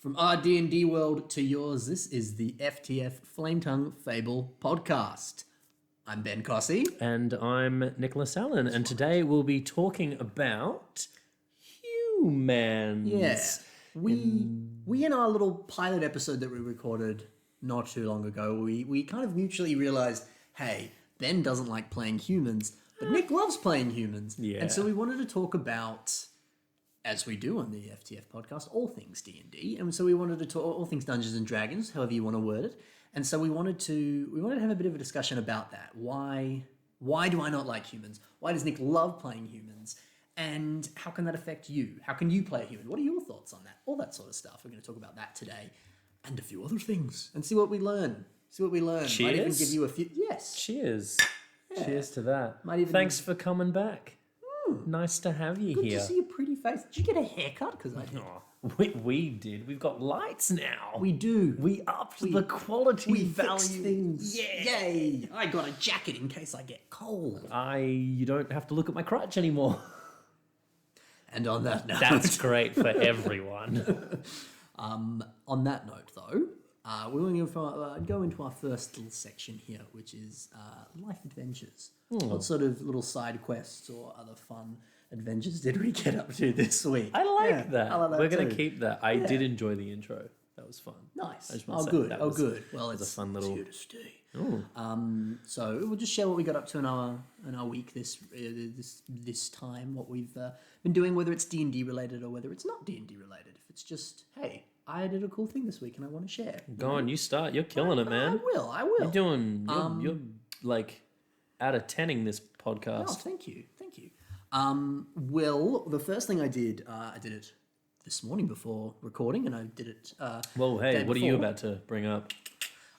From our D&D world to yours, this is the FTF Flametongue Fable podcast. I'm Ben Cossey. And I'm Nicholas Allen, and today we'll be talking about humans. Yeah. We in our little pilot episode that we recorded not too long ago, we kind of mutually realized, hey, Ben doesn't like playing humans, but Nick loves playing humans. Yeah. And so we wanted to talk about, as we do on the FTF podcast, all things D&D. And so we wanted to talk all things Dungeons and Dragons, however you want to word it. And so we wanted to have a bit of a discussion about that. Why do I not like humans? Why does Nick love playing humans? And how can that affect you? How can you play a human? What are your thoughts on that? All that sort of stuff. We're going to talk about that today and a few other things and see what we learn. Cheers. Might even give you a few... Yes. Cheers. Yeah. Cheers to that. Thanks for coming back. Nice to have you Good here. to see your pretty face. Did you get a haircut? Because I did. Oh, we did. We've got lights now. We do. We upped the quality value. Fix things. Yeah. Yay. I got a jacket in case I get cold. You don't have to look at my crutch anymore. And on that note... That's great for everyone. On that note, though, we're going to go into our first little section here, which is life adventures. What sort of little side quests or other fun adventures did we get up to this week? I like that. I like that We're going to too. keep that. I did enjoy the intro. That was fun. Nice. I just want to say Good. that Oh, was- good. Well, was it's a fun little... here to stay. So we'll just share what we got up to in our week this time, what we've been doing, whether it's D&D related or whether it's not D&D related. If it's just, hey, I did a cool thing this week and I want to share. Go on, you start. You're killing it, man. I will. You're doing... You're like out of 10ing this Oh, podcast. thank you. Well, the first thing I did it this morning before recording, and I did it. Well, hey, day what are you before. about to bring up?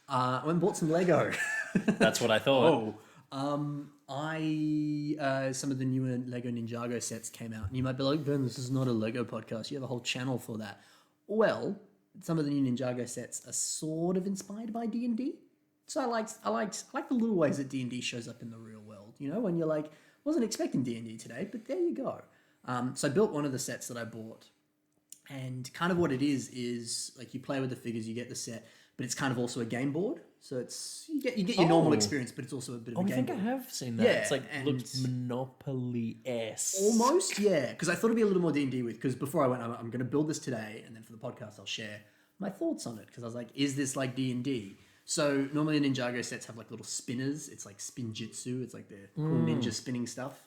I went and bought some Lego. That's what I thought. Some of the newer Lego Ninjago sets came out, and you might be like, Ben, this is not a Lego podcast. You have a whole channel for that. Well, some of the new Ninjago sets are sort of inspired by D&D. So I liked the little ways that D&D shows up in the real world. You know, when you're like, wasn't expecting D&D today, but there you go. So I built one of the sets that I bought, and kind of what it is like you play with the figures, you get the set, but it's kind of also a game board. So it's you get your normal experience, but it's also a bit of a I game think board. I have seen that. Yeah, It's like and- looked Monopoly-esque. Almost, yeah. Because I thought it'd be a little more D&D with. Because before I went, I'm going to build this today, and then for the podcast, I'll share my thoughts on it. Because I was like, is this like D&D? So normally Ninjago sets have like little spinners. It's like spin jitsu. It's like the cool ninja spinning stuff.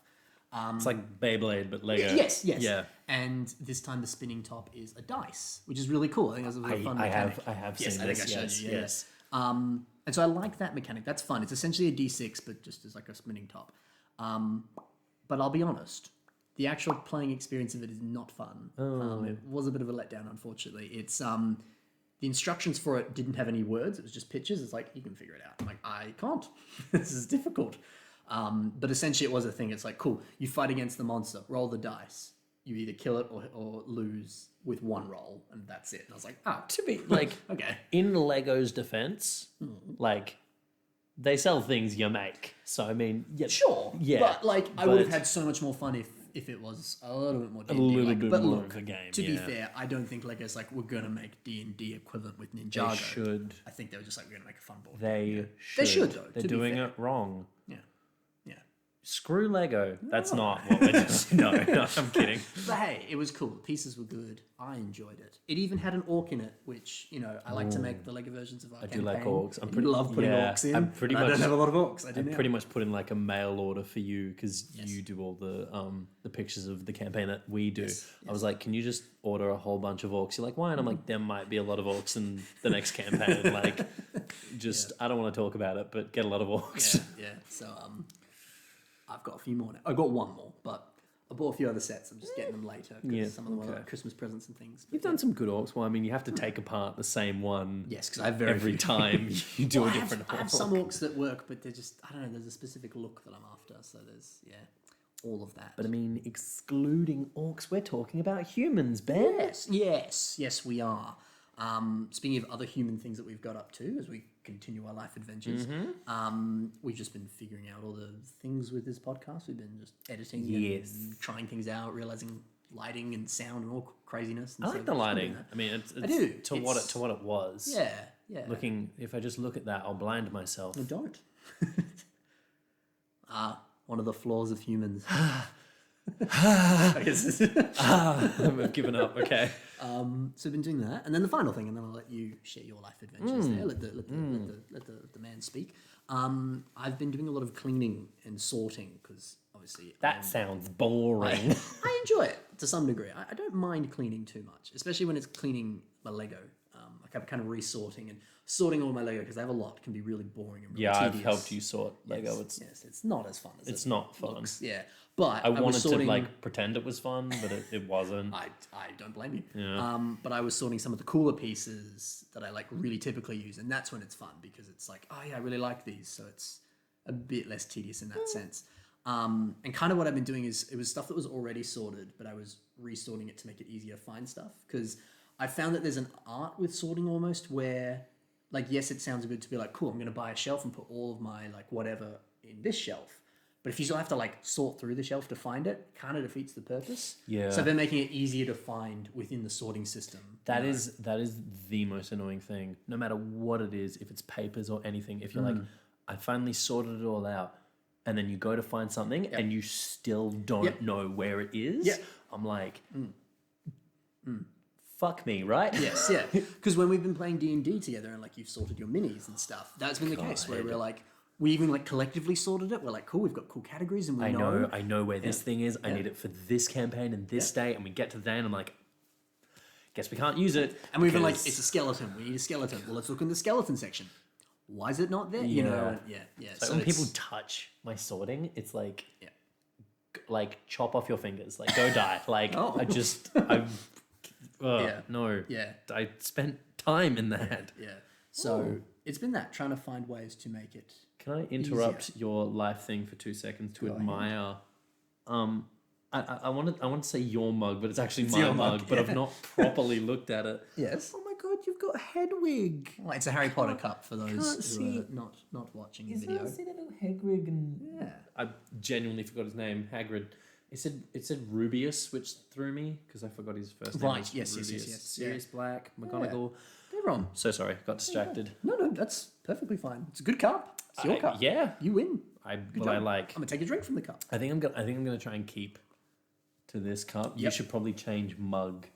It's like Beyblade, but Lego. Yes. Yeah. And this time the spinning top is a dice, which is really cool. I think that's a really fun I mechanic. have Yes, seen I think this. I showed Yes, you, yeah. yes. And so I like that mechanic. That's fun. It's essentially a D6, but just as like a spinning top. But I'll be honest, the actual playing experience of it is not fun. It was a bit of a letdown, unfortunately. It's the instructions for it didn't have any words. It was just pictures. It's like, you can figure it out. I'm like, I can't. This is difficult. But essentially it was a thing. It's like, cool, you fight against the monster, roll the dice. You either kill it or lose with one roll, and that's it. And I was like, oh, To be like, okay. in Lego's defense, like they sell things you make. So I mean, yeah, Sure. yeah. But like, I would have but- had so much more fun if it was a little bit more D&D. little like, bit but more look, of a game, to be yeah. fair, I don't think Lego's like, we're going to make D&D equivalent with Ninjago. They should. I think they were just like, we're going to make a fun board. They They should, though, They're to be doing fair. it wrong. Yeah. Screw Lego. That's not what we're doing. No, I'm kidding. But hey, it was cool. The pieces were good. I enjoyed it. It even had an orc in it, which, you know, I like to make the Lego versions of our campaign. do like orcs. I love putting orcs in. I'm pretty I much- don't have a lot of orcs. I do now. Pretty much put in like a mail order for you because you do all the pictures of the campaign that we do. I was like, can you just order a whole bunch of orcs? You're like, why? And I'm like, there might be a lot of orcs in the next campaign. Like, just I don't want to talk about it, but get a lot of orcs. Yeah. So I've got a few more now. I got one more, but I bought a few other sets. I'm just getting them later because some of them are like Christmas presents and things. But You've done some good orcs. Well, I mean, you have to take apart the same one. yes, because I have very every few. time you do Well, a different I have orc. some orcs that work, but they're just, I don't know, there's a specific look that I'm after. So there's, all of that. But I mean, excluding orcs, we're talking about humans, Ben. Yes, we are. Speaking of other human things that we've got up to as we continue our life adventures, we've just been figuring out all the things with this podcast. We've been just editing and trying things out, realizing lighting and sound and all craziness. And I like the lighting. I mean, it's I do. to what it was. Yeah, yeah. If I just look at that, I'll blind myself. I don't. One of the flaws of humans. I've given up. Okay. So I've been doing that, and then the final thing, and then I'll let you share your life adventures there. Let the man speak. I've been doing a lot of cleaning and sorting because obviously That sounds boring. I enjoy it to some degree. I don't mind cleaning too much, especially when it's cleaning my Lego. Like I'm kind of resorting and sorting all my Lego because I have a lot. Can be really boring and really tedious. I've helped you sort Lego. Yes, it's not as fun as It's not fun. looks. Yeah, but I was wanted sorting, to pretend it was fun, but it wasn't. I don't blame you. Yeah. But I was sorting some of the cooler pieces that I really typically use, and that's when it's fun because it's like, oh yeah, I really like these, so it's a bit less tedious in that sense. And kind of what I've been doing is it was stuff that was already sorted, but I was resorting it to make it easier to find stuff because I found that there's an art with sorting almost where, yes, it sounds good to be like, cool, I'm going to buy a shelf and put all of my whatever in this shelf. But if you still have to sort through the shelf to find it, kind of defeats the purpose. Yeah. So they're making it easier to find within the sorting system. That is the most annoying thing. No matter what it is, if it's papers or anything, if you're I finally sorted it all out, and then you go to find something and you still don't know where it is, I'm like, fuck me, right? Yes, yeah. Because when we've been playing D&D together and you've sorted your minis and stuff, that's been the case where we're we even collectively sorted it. We're like, cool, we've got cool categories and we know. I know where this thing is. I need it for this campaign and this day. And we get to then, I'm like, guess we can't use it. And we've been like, it's a skeleton. We need a skeleton. Well, let's look in the skeleton section. Why is it not there? You know? Yeah. So when people touch my sorting, it's like chop off your fingers. Go die. No. Yeah. I spent time in that. Yeah. So it's been trying to find ways to make it. Can I interrupt your life thing for 2 seconds to admire? I want to say your mug, but it's actually my mug. But I've not properly looked at it. Yes. Oh my god, you've got Hedwig. Well, it's a Harry Potter cup for those who are not watching the video. See that little Hagrid and I genuinely forgot his name. Hagrid. It said Rubius, which threw me because I forgot his first name. Right. Yes. Sirius Black, McGonagall. They're wrong. So sorry, got distracted. No, that's perfectly fine. It's a good cup. It's your cup. Yeah, you win. I'm gonna take a drink from the cup. I think I'm gonna try and keep to this cup. You should probably change mug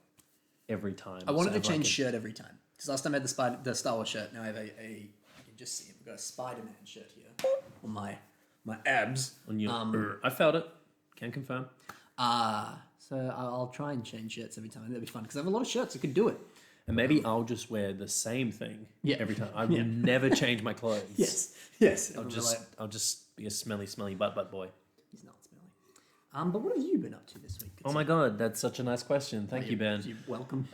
every time. I wanted to change shirt every time because last time I had the Star Wars shirt. Now I have you can just see it. We've got a Spider-Man shirt here on my abs. On your, I felt it. Can confirm. So I'll try and change shirts every time. That'd be fun because I have a lot of shirts. I could do it. And maybe I'll just wear the same thing every time. I will never change my clothes. Yes. I'll just be a smelly butt boy. He's not smelly. But what have you been up to this week? Oh my god, that's such a nice question. Thank you, Ben. You're welcome.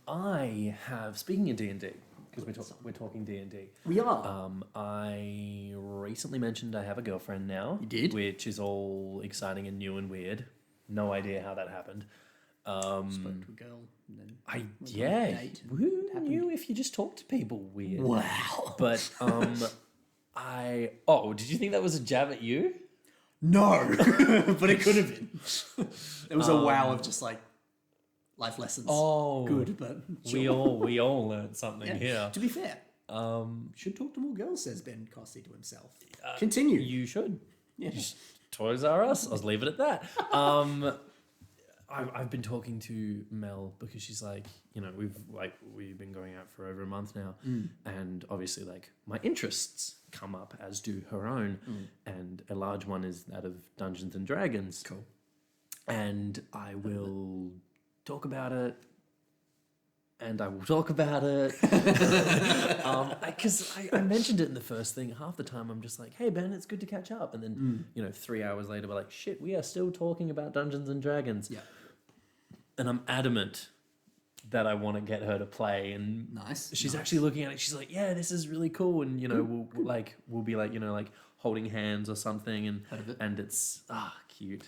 I have, speaking of D&D, because we're talking D&D. We are. I recently mentioned I have a girlfriend now. You did? Which is all exciting and new and weird. No idea how that happened. Spoke to a girl. And then Who knew if you just talk to people weird? Wow. But did you think that was a jab at you? No, but it could have been. It was a wow of just life lessons. Oh, good, but sure. we all learned something here. To be fair, should talk to more girls, says Ben Costy to himself. Continue. You should. Yeah. Toys R Us. I'll leave it at that. I've been talking to Mel because she's like, we've been going out for over a month now, and obviously my interests come up, as do her own, and a large one is that of Dungeons and Dragons. Cool. And I will talk about it. And I will talk about it. Because I mentioned it in the first thing. Half the time I'm just like, hey, Ben, it's good to catch up. And then, 3 hours later, we're like, shit, we are still talking about Dungeons and Dragons. Yeah. And I'm adamant that I want to get her to play. And she's actually looking at it. She's like, yeah, this is really cool. And, we'll be holding hands or something. And it's, cute.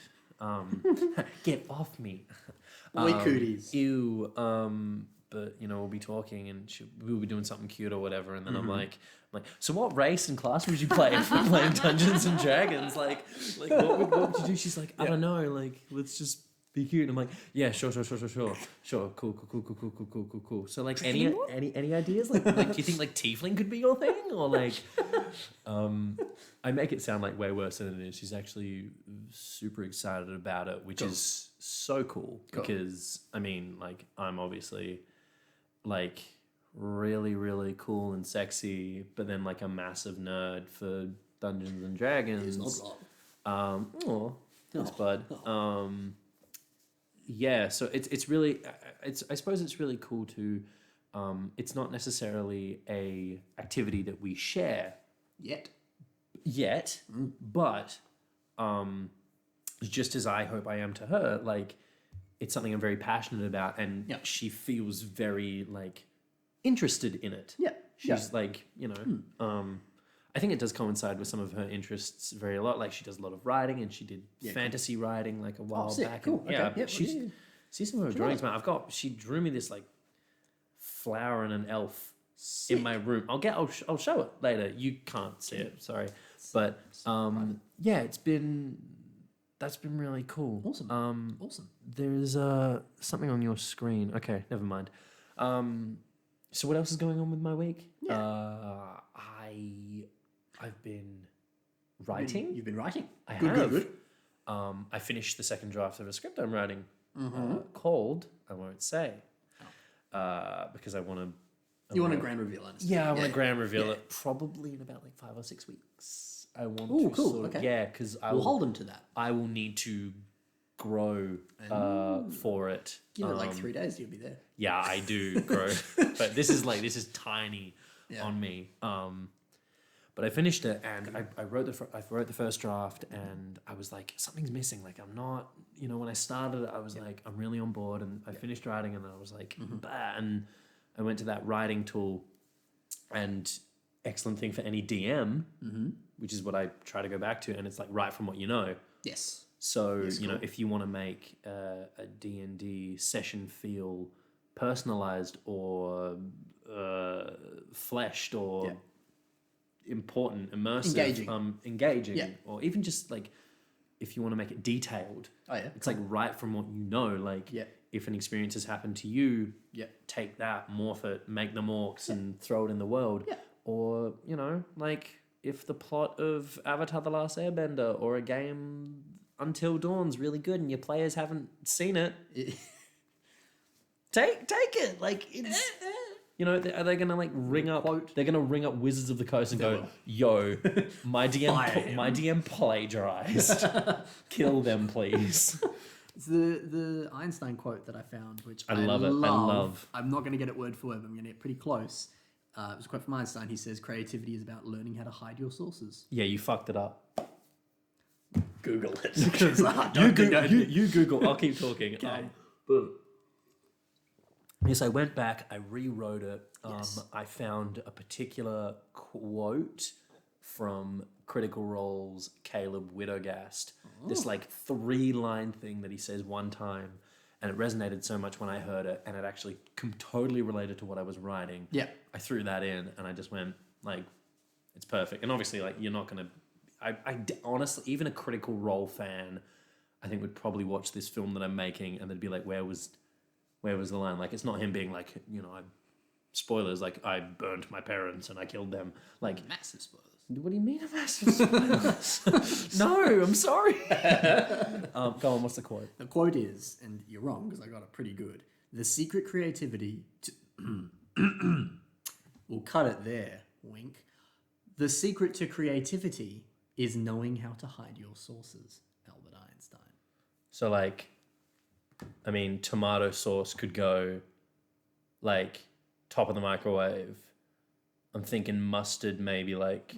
Get off me. Boy cooties. Ew. But we'll be talking and we'll be doing something cute or whatever, and then I'm like, so what race and class would you play if we're playing Dungeons and Dragons? What would you do? She's like, I don't know. Let's just be cute. And I'm like, yeah, sure. Cool. So like, any ideas? Like, do you think like tiefling could be your thing, or like, I make it sound like way worse than it is. She's actually super excited about it, which is so cool because I mean, like, I'm obviously like really, really cool and sexy, but then like a massive nerd for Dungeons and Dragons. It's not wrong. Thanks, bud. Yeah, so it's really, I suppose it's really cool to, it's not necessarily a activity that we share yet, but just as I hope I am to her, like, it's something I'm very passionate about, and she feels very like interested in it. Yeah, she's like, you know, I think it does coincide with some of her interests very a lot. Like, she does a lot of writing, and she did fantasy writing like a while back. Cool. And, Okay. See some of her drawings, man. She drew me this like flower and an elf in my room. I'll show it later. You can't see it, sorry, but yeah, that's been really cool. Awesome. Awesome. There's something on your screen. Okay, never mind. So what else is going on with my week? I've been writing. You've been writing. I have. Good. I finished the second draft of a script I'm writing called, I won't say, because I want to. You want a grand reveal, honestly. Yeah, I want to grand reveal it probably in about like 5 or 6 weeks. I want to. Cool. Sort of, okay. Yeah, because we'll hold them to that. I will need to grow for it. Give it like 3 days, you'll be there. Yeah, I do grow, but this is tiny on me. But I finished it, and I wrote the first draft, and I was like, something's missing. Like, I'm not, when I started it, I was like, I'm really on board, and I finished writing, and I was like, bah, and I went to that writing tool, and excellent thing for any DM, which is what I try to go back to, and it's like, write from what you know. Yes. So, if you want to make a D&D session feel personalized or fleshed or important, immersive, engaging, or even just like if you want to make it detailed, it's like write from what you know. Like if an experience has happened to you, take that, morph it, make them orcs and throw it in the world. Or like if the plot of Avatar: The Last Airbender or a game Until Dawn's really good and your players haven't seen it, take it. Like it's. Are they gonna like ring up? They're gonna ring up Wizards of the Coast and go, "Yo, my DM plagiarized. Kill them, please." It's the Einstein quote that I found, which I love. I'm not going to get it word for word, but I'm going to get pretty close. It was a quote from Einstein. He says, "Creativity is about learning how to hide your sources." Yeah, you fucked it up. Google it. You Google. I'll keep talking. Okay. Yes, I went back, I rewrote it. I found a particular quote from Critical Role's Caleb Widogast. This like 3-line thing that he says one time, and it resonated so much when I heard it, and it actually totally related to what I was writing. Yeah. I threw that in, and I just went like, it's perfect. And obviously, like, you're not going to... I honestly, even a Critical Role fan, I think would probably watch this film that I'm making, and they'd be like, where was the line? Like, it's not him being like, spoilers, like, I burnt my parents and I killed them. Like, massive spoilers. What do you mean a massive spoilers? No, I'm sorry. Go on, what's the quote? The quote is, and you're wrong because I got it pretty good, the secret creativity we'll cut it there, wink. The secret to creativity is knowing how to hide your sources, Albert Einstein. So, like, I mean, tomato sauce could go, like, top of the microwave. I'm thinking mustard maybe, like,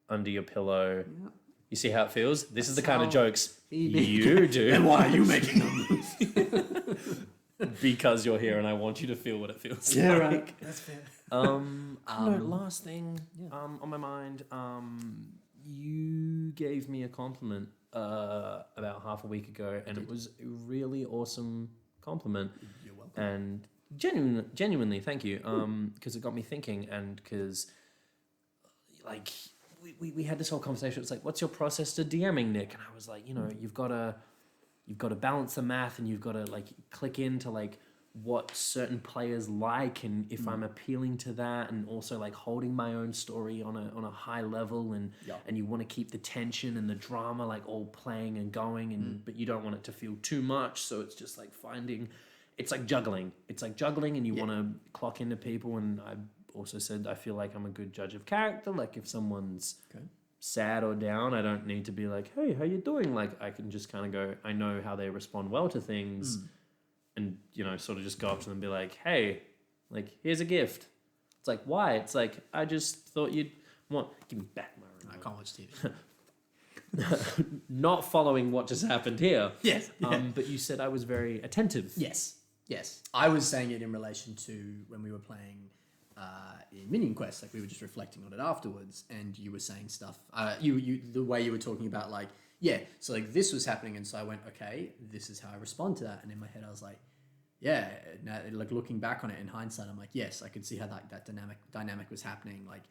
under your pillow. Yeah. You see how it feels? This is the kind of jokes you do. And why are you making them? Because you're here and I want you to feel what it feels like. Right. That's fair. Last thing on my mind. You gave me a compliment about half a week ago, and it was a really awesome compliment. You're welcome. And genuinely, thank you. Because it got me thinking, and because, like, we had this whole conversation. It's like, what's your process to DMing, Nick? And I was like, you've got to you've got to balance the math, and you've got to like click into like what certain players like, and if I'm appealing to that, and also like holding my own story on a high level, and you want to keep the tension and the drama like all playing and going, and but you don't want it to feel too much, so it's just like it's like juggling, and you want to clock into people. And I also said I feel like I'm a good judge of character. Like if someone's sad or down, I don't need to be like, hey, how you doing? Like I can just kind of go, I know how they respond well to things. And, you know, sort of just go up to them and be like, hey, like, here's a gift. It's like, why? It's like, I just thought you'd want... Give me back my remote. I can't watch TV. Not following what just happened here. Yes. But you said I was very attentive. Yes. I was saying it in relation to when we were playing in Minion Quest. Like, we were just reflecting on it afterwards, and you were saying stuff. The way you were talking about, like, so like this was happening, and so I went, okay, this is how I respond to that. And in my head, I was like, yeah, now, like looking back on it in hindsight, I'm like, yes, I could see how that dynamic was happening. Like,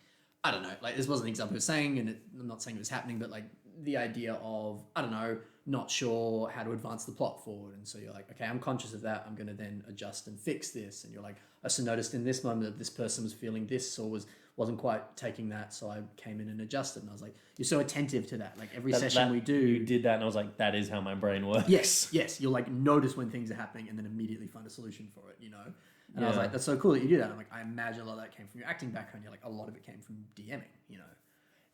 I don't know, like this wasn't an example of saying, and I'm not saying it was happening, but like the idea of, I don't know, not sure how to advance the plot forward. And so you're like, okay, I'm conscious of that. I'm going to then adjust and fix this. And you're like, I also noticed in this moment that this person was feeling this or wasn't quite taking that. So I came in and adjusted. And I was like, you're so attentive to that. Like every session we do. You did that. And I was like, that is how my brain works. Yes. You'll like notice when things are happening and then immediately find a solution for it, you know? And I was like, that's so cool that you do that. I'm like, I imagine a lot of that came from your acting background. You're like, a lot of it came from DMing, you know?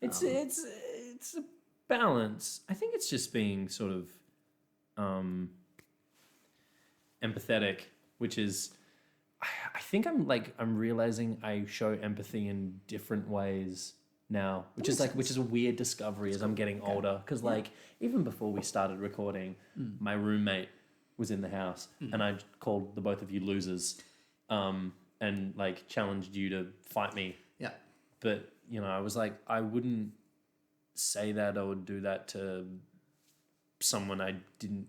It's a balance. I think it's just being sort of empathetic, which is, I think I'm realizing I show empathy in different ways now, which is a weird discovery as I'm getting older. Because like even before we started recording, my roommate was in the house, and I called the both of you losers, and like challenged you to fight me. Yeah. But you know, I was like, I wouldn't say that or do that to someone I didn't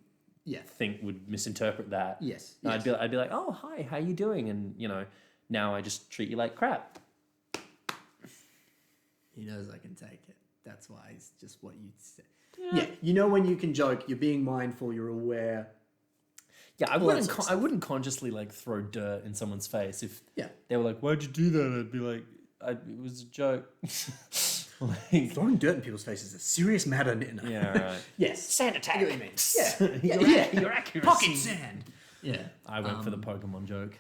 think would misinterpret that. Yes. I'd be like, oh, hi, how you doing? And, you know, now I just treat you like crap. He knows I can take it. That's why it's just what you say. Yeah. You know when you can joke, you're being mindful, you're aware. Yeah, I wouldn't consciously, like, throw dirt in someone's face. If they were like, why'd you do that? I'd be like, it was a joke. Like, throwing dirt in people's faces is a serious matter, Nina. Yeah, right. Yes. Sand attack. I get what you mean. Yeah. Your accuracy. Pocket sand. Yeah. I went for the Pokemon joke.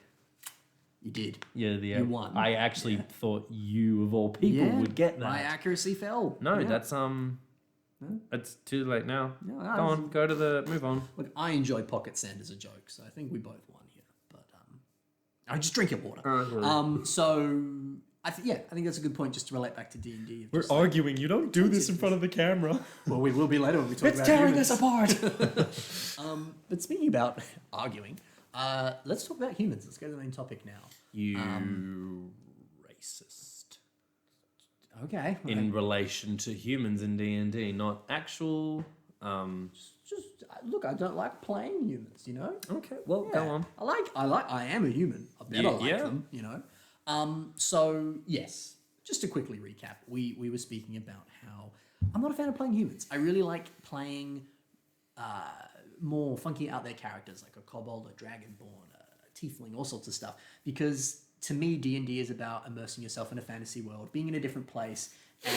You did. Yeah, you won. I actually thought you, of all people, would get that. My accuracy fell. No, that's it's too late now. No, move on. Look, I enjoy pocket sand as a joke, so I think we both won here. But I just drink your water. So I think that's a good point, just to relate back to D&D. We're arguing. You don't do this in front of the camera. Well, we will be later when we talk about tearing humans. us apart. But speaking about arguing, let's talk about humans. Let's go to the main topic now. You racist. Okay. In relation to humans in D&D, not actual... Look, I don't like playing humans, you know? Okay, well, go on. I am a human. I better like them, you know? So, yes, just to quickly recap, we were speaking about how I'm not a fan of playing humans. I really like playing more funky out there characters, like a kobold, a dragonborn, a tiefling, all sorts of stuff. Because to me, D&D is about immersing yourself in a fantasy world, being in a different place,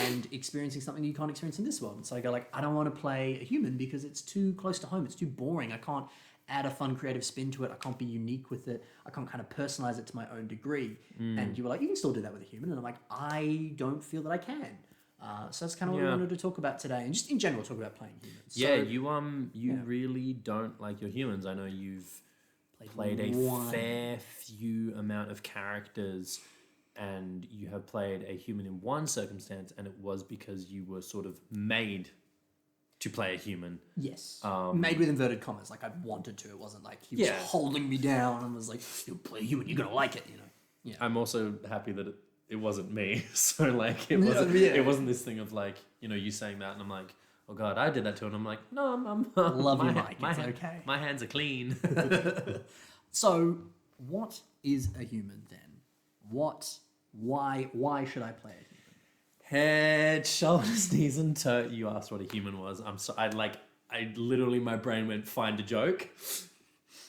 and experiencing something you can't experience in this world. And so I go like, I don't want to play a human because it's too close to home. It's too boring. I can't add a fun creative spin to it. I can't be unique with it. I can't kind of personalize it to my own degree. And you were like, you can still do that with a human. And I'm like, I don't feel that I can. So that's kind of what we wanted to talk about today, and just in general talk about playing humans. Yeah, so, you really don't like your humans. I know you've played a fair few amount of characters, and you have played a human in one circumstance, and it was because you were sort of made to play a human. Yes. Made with inverted commas. Like I wanted to. It wasn't like he was holding me down and was like, you'll play a human, you're going to like it, you know. Yeah. I'm also happy that it wasn't me. So like, it wasn't this thing of like, you know, you saying that and I'm like, oh God, I did that too. And I'm like, no, I'm love you, Mike. It's okay. My hands are clean. So what is a human then? Why should I play a human? Head, shoulders, knees, and toe. You asked what a human was. literally, my brain went, find a joke.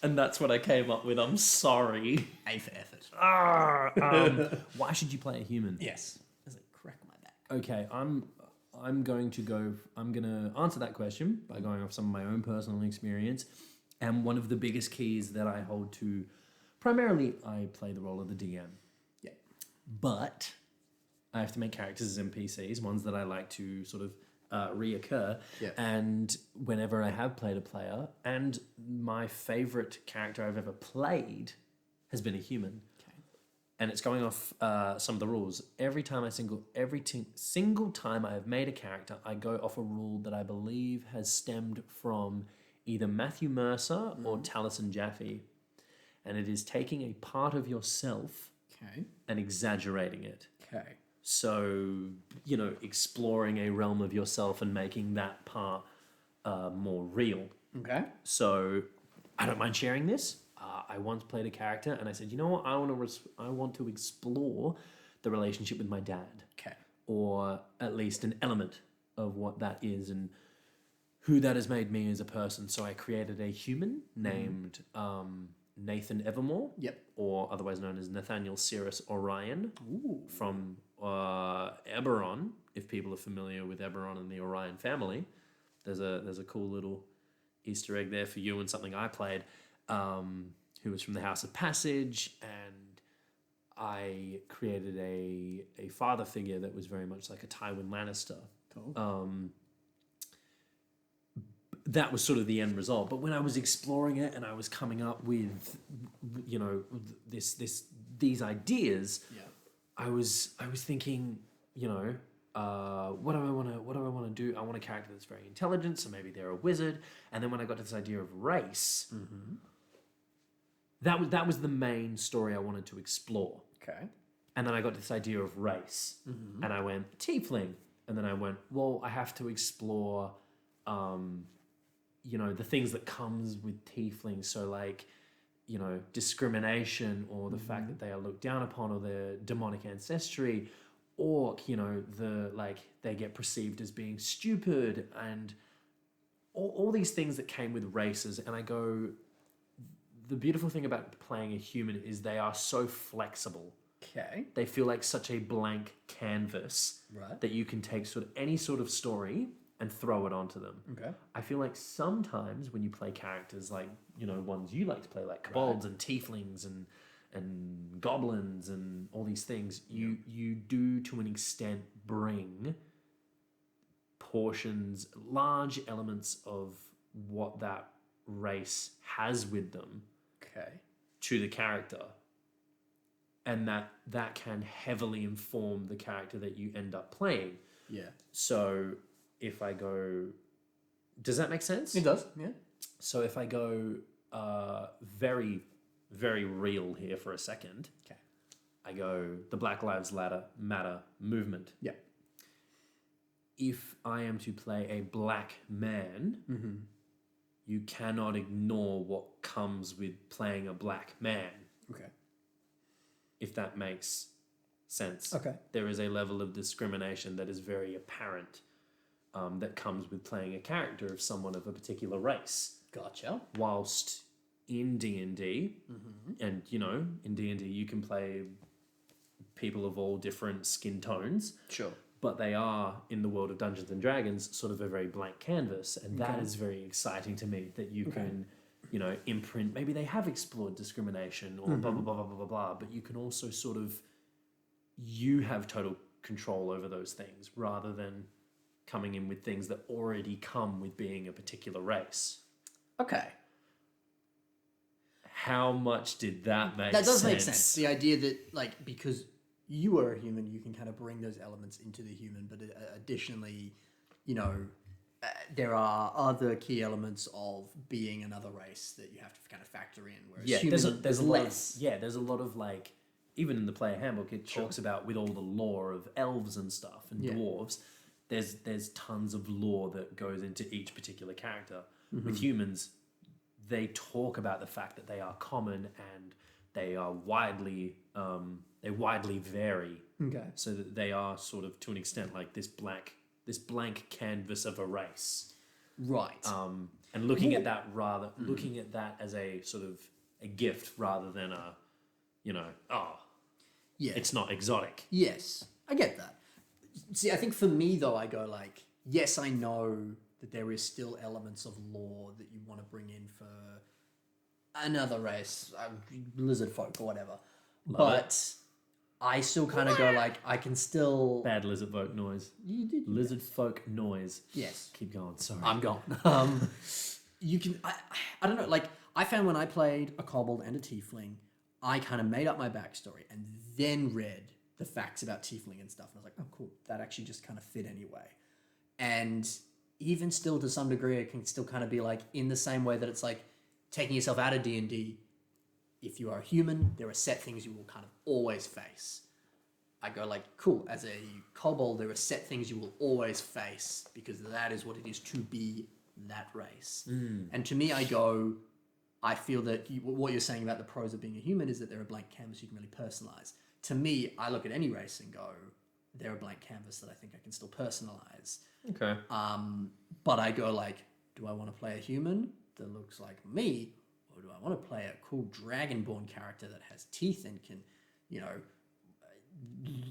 And that's what I came up with. I'm sorry. A for effort. Why should you play a human? Yes. As I crack my back. Okay, I'm going to answer that question by going off some of my own personal experience. And one of the biggest keys that I hold to, primarily, I play the role of the DM. Yeah. But I have to make characters as NPCs, ones that I like to sort of reoccur. Yeah. And whenever I have played a player, and my favorite character I've ever played has been a human. Okay. And it's going off some of the rules. Every single time I have made a character, I go off a rule that I believe has stemmed from either Matthew Mercer or Taliesin Jaffe. And it is taking a part of yourself Okay. and exaggerating it. Okay. So, exploring a realm of yourself and making that part more real. Okay. So, I don't mind sharing this. I once played a character and I said, you know what? I want to explore the relationship with my dad. Okay. Or at least an element of what that is and who that has made me as a person. So I created a human named Nathan Evermore. Yep. Or otherwise known as Nathaniel Cirrus Orion. Ooh. From Eberron, if people are familiar with Eberron and the Orion family. There's a cool little Easter egg there for you and something I played, who was from the House of Passage, and I created a father figure that was very much like a Tywin Lannister. Cool. That was sort of the end result. But when I was exploring it and I was coming up with, these ideas, Yeah. I was thinking, what do I want to do? I want a character that's very intelligent, so maybe they're a wizard. And then when I got to this idea of race, that was the main story I wanted to explore. Okay. And then I got to this idea of race, and I went tiefling, and then I went, well, I have to explore, the things that comes with tieflings. So like, discrimination, or the fact that they are looked down upon, or their demonic ancestry, or they get perceived as being stupid, and all these things that came with races. And I go, the beautiful thing about playing a human is they are so flexible. Okay. They feel like such a blank canvas Right. that you can take any sort of story and throw it onto them. Okay. I feel like sometimes when you play characters like, ones you like to play, like kobolds and tieflings and goblins and all these things, you do to an extent bring large elements of what that race has with them to the character. And that can heavily inform the character that you end up playing. Yeah. So if I go... Does that make sense? It does, yeah. So if I go very, very real here for a second, Okay. I go the Black Lives Matter movement. Yeah. If I am to play a black man, you cannot ignore what comes with playing a black man. Okay. If that makes sense. Okay. There is a level of discrimination that is very apparent that comes with playing a character of someone of a particular race. Gotcha. Whilst in D&D, and in D&D you can play people of all different skin tones. Sure. But they are, in the world of Dungeons and Dragons, sort of a very blank canvas. And that is very exciting to me, that you can, imprint. Maybe they have explored discrimination or blah, blah, blah, blah, blah, blah, blah. But you can also sort of, you have total control over those things rather than coming in with things that already come with being a particular race. Okay. How much did that make sense? That does make sense. The idea that, because you are a human, you can kind of bring those elements into the human, but additionally, there are other key elements of being another race that you have to kind of factor in. Whereas there's a less. There's a lot of even in the player handbook, it talks about with all the lore of elves and stuff and dwarves. There's tons of lore that goes into each particular character. With humans, they talk about the fact that they are common and they are widely vary. Okay. So that they are sort of, to an extent, like this blank canvas of a race. Right. And looking at that looking at that as a sort of a gift rather than a, Yeah. it's not exotic. Yes, I get that. See, I think for me though, I go like, yes, I know that there is still elements of lore that you want to bring in for another race, lizard folk or whatever. But I still kind of go like, I can still... Bad lizard folk noise. You did. Lizard folk noise. Yes. Keep going, sorry. I'm gone. You can... I don't know, like, I found when I played a kobold and a tiefling, I kind of made up my backstory and then read the facts about tiefling and stuff. And I was like, oh, cool. That actually just kind of fit anyway. And even still, to some degree, it can still kind of be like, in the same way that it's like taking yourself out of D&D, if you are a human, there are set things you will kind of always face. I go like, cool, as a kobold, there are set things you will always face because that is what it is to be that race. And to me, I go, I feel that what you're saying about the pros of being a human is that they're a blank canvas you can really personalize. To me, I look at any race and go, they're a blank canvas that I think I can still personalize. Okay. But I go like, do I want to play a human that looks like me? Or do I want to play a cool dragonborn character that has teeth and can,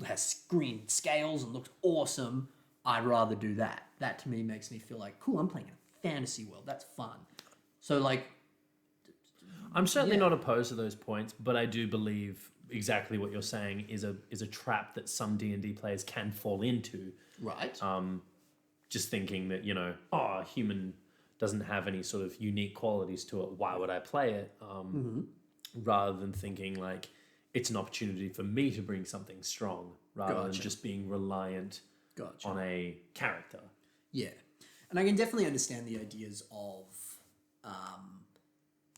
has green scales and looks awesome? I'd rather do that. That to me makes me feel like, cool, I'm playing in a fantasy world. That's fun. So like... I'm certainly not opposed to those points, but I do believe exactly what you're saying is a trap that some D&D players can fall into. Right. Just thinking that, a human doesn't have any sort of unique qualities to it. Why would I play it? Rather than thinking like it's an opportunity for me to bring something strong rather than just being reliant on a character. Yeah. And I can definitely understand the ideas of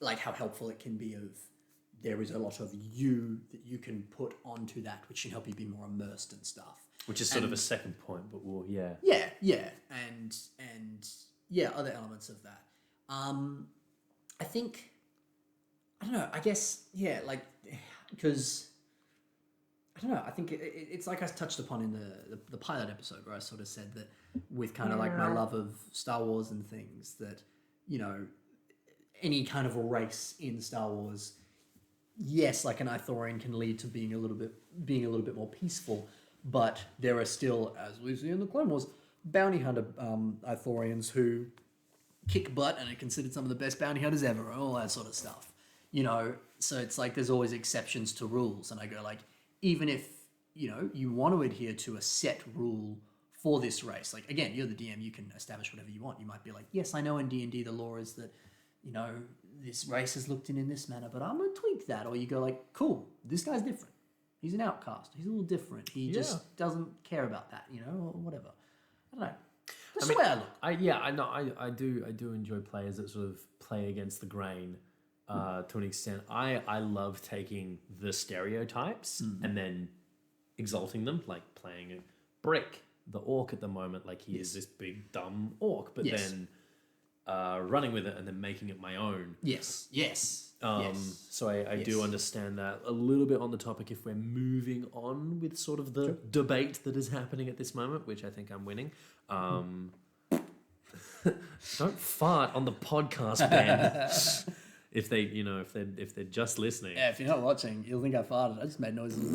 like how helpful it can be of there is a lot of you that you can put onto that which can help you be more immersed and stuff. Which is sort of a second point, but yeah. Yeah. And other elements of that. I think, I don't know, I guess, like, because, I don't know, I think it's like I touched upon in the pilot episode where I sort of said that with kind of like my love of Star Wars and things that, any kind of a race in Star Wars, yes, like an Ithorian can lead to being a little bit more peaceful, but there are still, as we see in the Clone Wars, bounty hunter Ithorians who kick butt and are considered some of the best bounty hunters ever, and all that sort of stuff. So it's like there's always exceptions to rules, and I go like, even if you want to adhere to a set rule for this race, like again, you're the DM, you can establish whatever you want. You might be like, yes, I know in D&D the law is that this race is looked in this manner, but I'm gonna tweak that. Or you go like, cool, this guy's different. He's an outcast. He's a little different. He just doesn't care about that, or whatever. I don't know. That's the way I look. I do enjoy players that sort of play against the grain to an extent. I love taking the stereotypes and then exalting them, like playing a Brick, the orc at the moment, like he is this big dumb orc, but then running with it and then making it my own. Yes. So I do understand that a little bit on the topic if we're moving on with sort of the debate that is happening at this moment, which I think I'm winning. Don't fart on the podcast, Ben. If they, if they're just listening. Yeah, if you're not watching, you'll think I farted. I just made noises with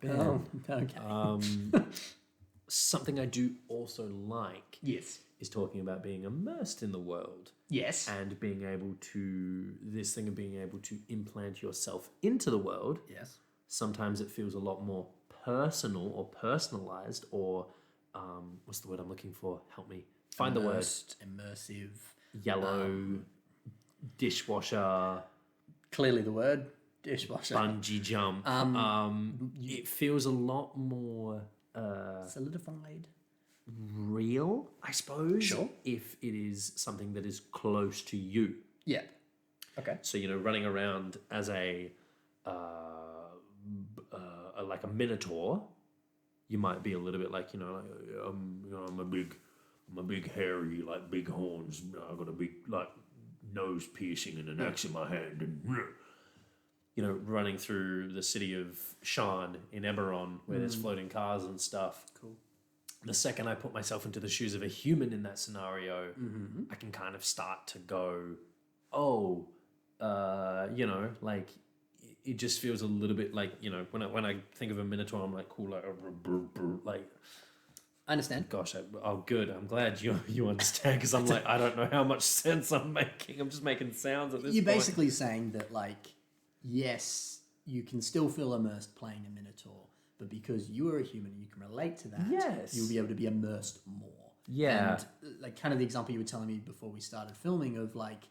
my mouth. Okay. Something I do also like. Yes. Is talking about being immersed in the world. Yes. And being able to, this thing of being able to implant yourself into the world. Yes. Sometimes it feels a lot more personal or personalized or, what's the word I'm looking for? Help me. Find the word. Immersive. Yellow. Dishwasher. Clearly the word. Dishwasher. Bungee jump. It feels a lot more... solidified. Real, I suppose. Sure. If it is something that is close to you. Yeah. Okay. So, running around as a like a minotaur, you might be a little bit like, I'm a big hairy, like big horns. I've got a big like nose piercing and an axe in my hand, and running through the city of Shan in Eberron, where there's floating cars and stuff. Cool. the second I put myself into the shoes of a human in that scenario, I can kind of start to go, oh, like it just feels a little bit like, when I think of a Minotaur, I'm like, cool, like I understand. gosh, good. I'm glad you understand, because I'm like, I don't know how much sense I'm making. I'm just making sounds at this You're point. basically saying that, like, yes, you can still feel immersed playing a Minotaur, but because you are a human and you can relate to that, Yes. you'll be able to be immersed more. Yeah. And, like, kind of the example you were telling me before we started filming of, like,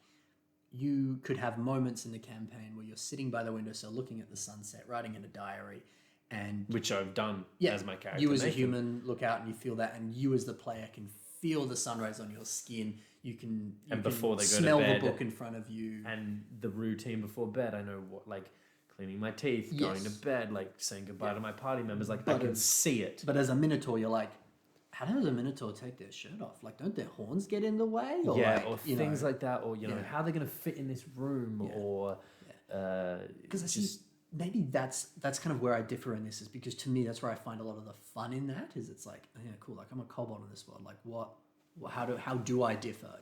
you could have moments in the campaign where you're sitting by the windowsill looking at the sunset, writing in a diary, and Which I've done as my character. you as Nathan. a human look out and you feel that, and you as the player can feel the sun rays on your skin. You can before they go to smell bed, the book in front of you. And the routine before bed, I know what, like cleaning my teeth, going to bed, like saying goodbye to my party members. Like, I can see it. But as a Minotaur, you're like, how does a Minotaur take their shirt off? Like, don't their horns get in the way? Or or things like that, or how they're gonna fit in this room, or because maybe that's kind of where I differ in this, is because to me that's where I find a lot of the fun in that. Is it's like, yeah, cool, like I'm a kobold in this world. Like, how do I differ?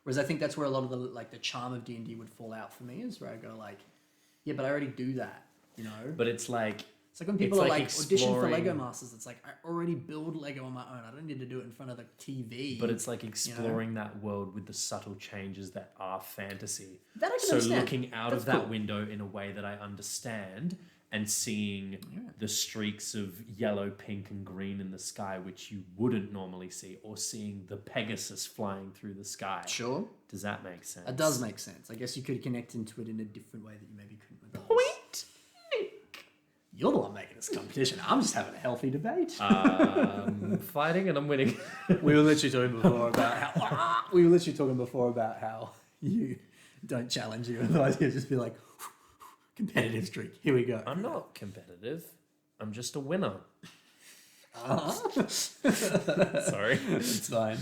Whereas I think that's where a lot of the charm of D&D would fall out for me, is where I go like, yeah, but I already do that. But it's like when people are like audition for exploring- Lego Masters, it's like, I already build Lego on my own. I don't need to do it in front of the TV. But it's like exploring that world with the subtle changes that are fantasy. That I can so understand. looking out That's of that cool. window in a way that I understand, and seeing the streaks of yellow, pink, and green in the sky, which you wouldn't normally see, or seeing the Pegasus flying through the sky. Sure. Does that make sense? It does make sense. I guess you could connect into it in a different way that you maybe couldn't with others. Point. You're the one making this competition. I'm just having a healthy debate. Fighting and I'm winning. We were literally talking before about how you don't challenge you. Otherwise, you'll just be like, competitive streak. Here we go. I'm not competitive. I'm just a winner. Sorry. It's fine.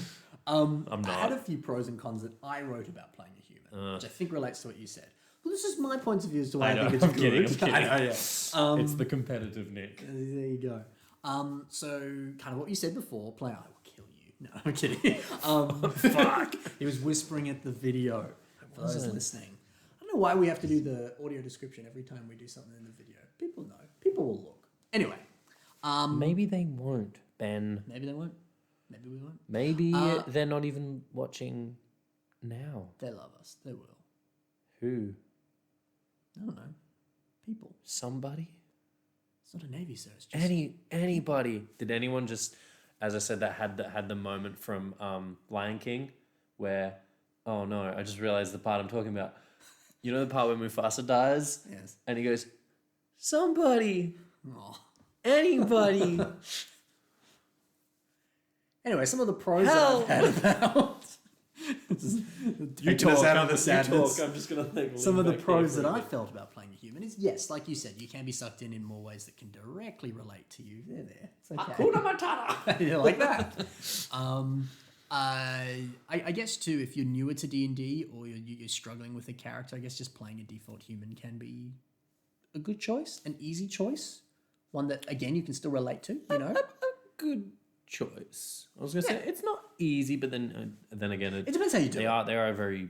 I'm I not. had a few pros and cons that I wrote about playing a human, which I think relates to what you said. Well, this is my point of view as to why I, I know, think it's I'm good. kidding, I'm kidding. I know, yeah. It's the competitive Nick. There you go. So kind of what you said before, play I will kill you. No, I'm kidding. Fuck. He was whispering at the video for those listening. I don't know why we have to do the audio description every time we do something in the video. People know. People will look. Anyway. Maybe they won't, Ben. Maybe they won't. Maybe we won't. Maybe they're not even watching now. They love us. They will. Who? I don't know. People. Somebody? It's not a Navy, sir. It's just Anybody? Did anyone just, as I said, that had the moment from Lion King, where, oh no, I just realized the part I'm talking about. You know the part where Mufasa dies, yes. and he goes, "Somebody, Aw. anybody." Anyway, some of the pros Hell. that I've had about You taking us out of the You sadness. talk. I'm just gonna think. Some of the pros that I felt about playing a human is, yes, like you said, you can be sucked in more ways that can directly relate to you. They're there. It's okay. Hakuna Matata. Yeah, like that. I guess too, if you're newer to D&D or you're struggling with a character, I guess just playing a default human can be a good choice, an easy choice, one that again you can still relate to. You know, A good choice. I was gonna say it's not easy, but then again, it depends how you do they it. are a very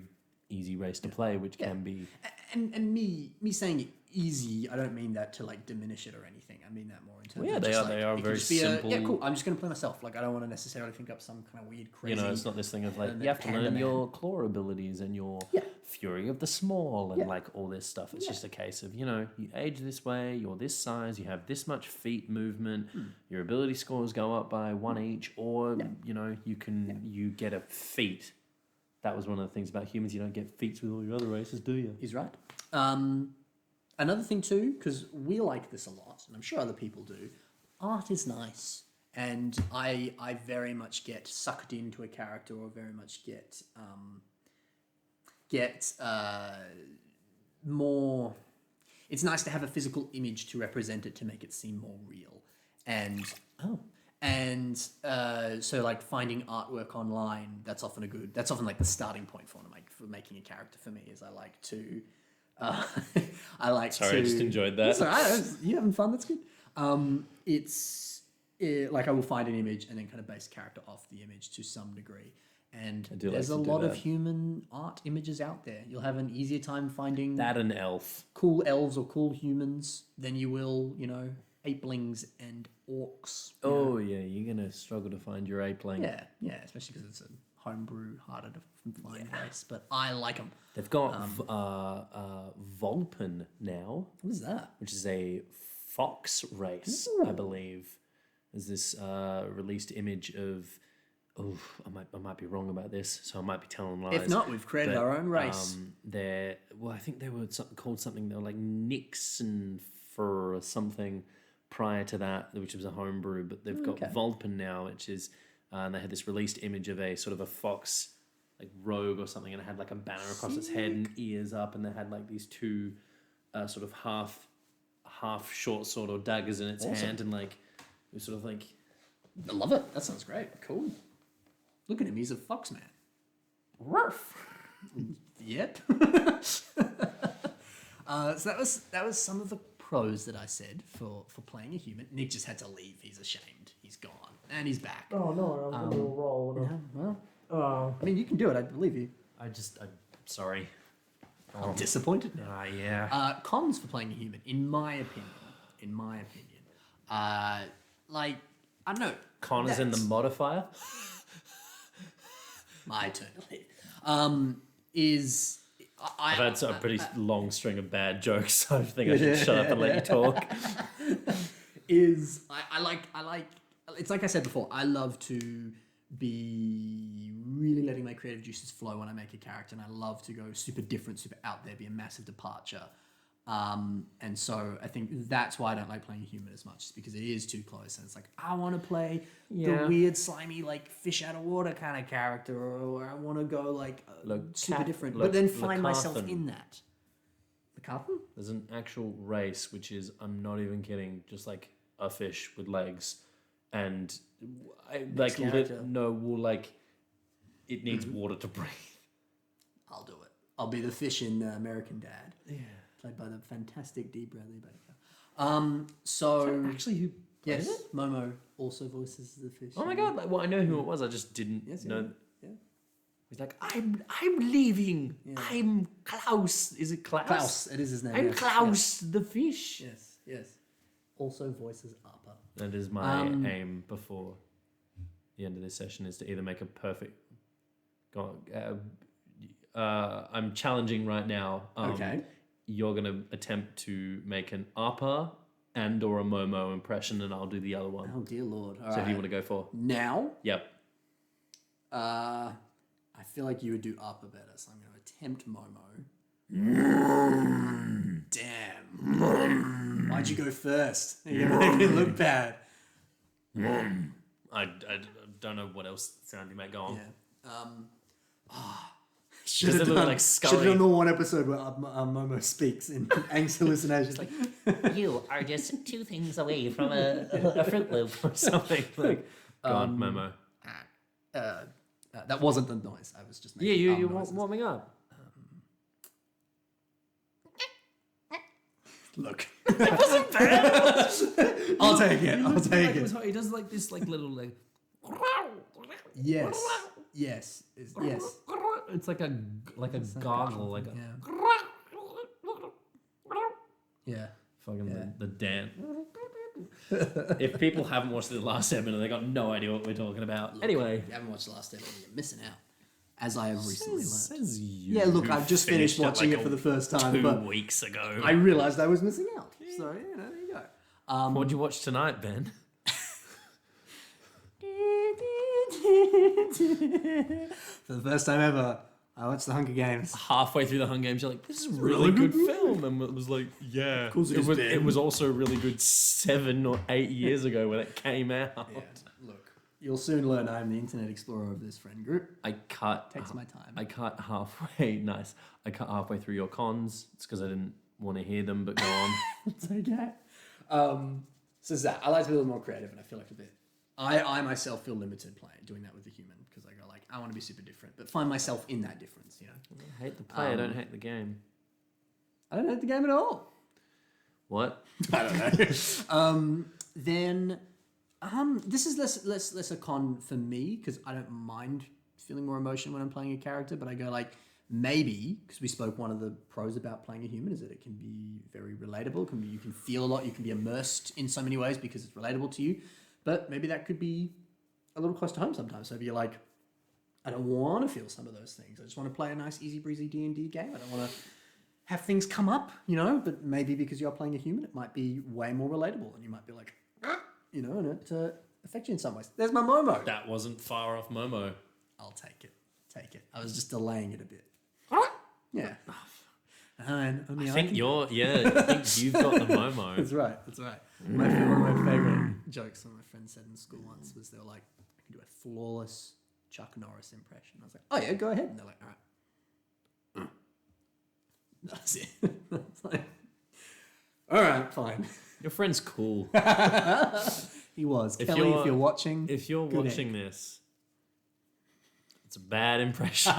easy race to play, which can be. And me saying it easy, I don't mean that to like diminish it or anything. I mean that more in terms Well, yeah, of they just, are- like, they are it can very just be simple. yeah, cool. I'm just going to play myself. Like I don't want to necessarily think up some kind of weird, crazy. It's not this thing of like and you have to Panda learn Man. your claw abilities and your fury of the small and like all this stuff. It's just a case of you age this way, you're this size, you have this much feet movement, your ability scores go up by 1 each, or you get a feat. That was one of the things about humans. You don't get feats with all your other races, do you? He's right. Another thing too, because we like this a lot, and I'm sure other people do. Art is nice, and I very much get sucked into a character, or very much get more. It's nice to have a physical image to represent it, to make it seem more real, so like finding artwork online, that's often like the starting point for making a character for me. Is I like to. Sorry, I just enjoyed that. It's all right. You having fun? That's good. like I will find an image and then kind of base character off the image to some degree. And there's a like to do lot of that. human art images out there. You'll have an easier time finding That an elf. cool elves or cool humans than you will, apelings and orcs. Oh yeah, you're gonna struggle to find your apeling. Yeah, especially because it's a homebrew, harder to find race. But I like them. They've got Volpin now, What is that? which is a fox race, I believe. There's this released image of. Oh, I might be wrong about this, so I might be telling lies. If not, we've created our own race. I think they were called something. They were like Nixon for something prior to that, which was a homebrew. But they've got Volpin now, which is, and they had this released image of a sort of a fox, like rogue or something, and it had like a banner across its head and ears up, and they had like these two, sort of half short sword or daggers in its hand, and like it was sort of like. I love it. That sounds great. Cool. Look at him. He's a fox man. Ruff. Yep. So that was some of the pros that I said for playing a human. Nick just had to leave. He's ashamed. He's gone. And he's back. Oh no, I'm gonna roll. I mean, you can do it. I believe you. I'm sorry. I'm disappointed now. Yeah. Cons for playing a human, in my opinion. Like, I don't know. Con is in the modifier. My turn to leave. I've had a pretty long string of bad jokes, so I think I should shut up and let you talk. I like it's like I said before, I love to be really letting my creative juices flow when I make a character, and I love to go super different, super out there, be a massive departure. And so I think that's why I don't like playing human as much, because it is too close, and it's like I want to play the weird, slimy, like fish out of water kind of character, or I want to go like super different, but then find myself in that. The Carthan? There's an actual race which is, I'm not even kidding, just like a fish with legs, and it needs water to breathe. I'll do it. I'll be the fish in American Dad. Yeah. Played by the fantastic Dee Bradley Baker. So Actually, who yes, it? Momo also voices the fish. Oh my god! Like, well, I know who it was. I just didn't know. Yeah. He's like, I'm leaving. Yeah. I'm Klaus. Is it Klaus? Klaus. It is his name. I'm Klaus the fish. Yes. Also voices Appa. That is my aim before the end of this session, is to either make a perfect. I'm challenging right now. Okay. You're going to attempt to make an Appa and or a Momo impression, and I'll do the other one. Oh, dear Lord. All so right. who do you want to go for? Now? Yep. I feel like you would do Appa better, so I'm going to attempt Momo. Damn. Why'd you go first? You're going to make me look bad. I don't know what else sound you might go on. Yeah. Should have done the one episode where Momo speaks in angst hallucinations. You are just two things away from a Fruit Loop. Or something like, God, Momo. That wasn't the noise. I was just making You're noises. warming up. Look. That wasn't bad. I'll take it. He does like this little like... Yes. It's like a goggle, like a... Yeah. Fucking the dance. If people haven't watched the last episode, they got no idea what we're talking about. Look, anyway, if you haven't watched the last episode, you're missing out. As I have recently learned. Yeah, look, I've just finished watching it for the first time, 2 but weeks ago. I realised I was missing out. So, there you go. What'd you watch tonight, Ben? For the first time ever, I watched The Hunger Games. Halfway through the Hunger Games, you're like, this is a really good film. And it was like, yeah. Of course it was also really good 7 or 8 years ago when it came out. Yeah, look, you'll soon learn I'm the Internet Explorer of this friend group. Takes my time. I cut halfway. Nice. I cut halfway through your cons. It's because I didn't want to hear them, but go on. It's okay. So Zach, I like to be a little more creative, and I feel like a bit. I myself feel limited doing that with the human, because I go like, I want to be super different, but find myself in that difference, I hate the play, I don't hate the game. I don't hate the game at all. What? I don't know. Then This is less a con for me because I don't mind feeling more emotion when I'm playing a character, but I go like maybe because we spoke one of the pros about playing a human is that it can be very relatable. You can feel a lot. You can be immersed in so many ways because it's relatable to you. But maybe that could be a little close to home sometimes. So if you're like, I don't want to feel some of those things. I just want to play a nice, easy breezy D&D game. I don't want to have things come up, But maybe because you're playing a human, it might be way more relatable, and you might be like, and it affects you in some ways. There's my Momo. That wasn't far off Momo. I'll take it. I was just delaying it a bit. Yeah. And only I think you've got the Momo. That's right. One of my favorite jokes that my friend said in school once was they were like, I can do a flawless Chuck Norris impression. I was like, oh yeah, go ahead. And they're like, all right. That's it. It's like, all right, fine. Your friend's cool. He was. Kelly, if you're watching. If you're watching this, it's a bad impression.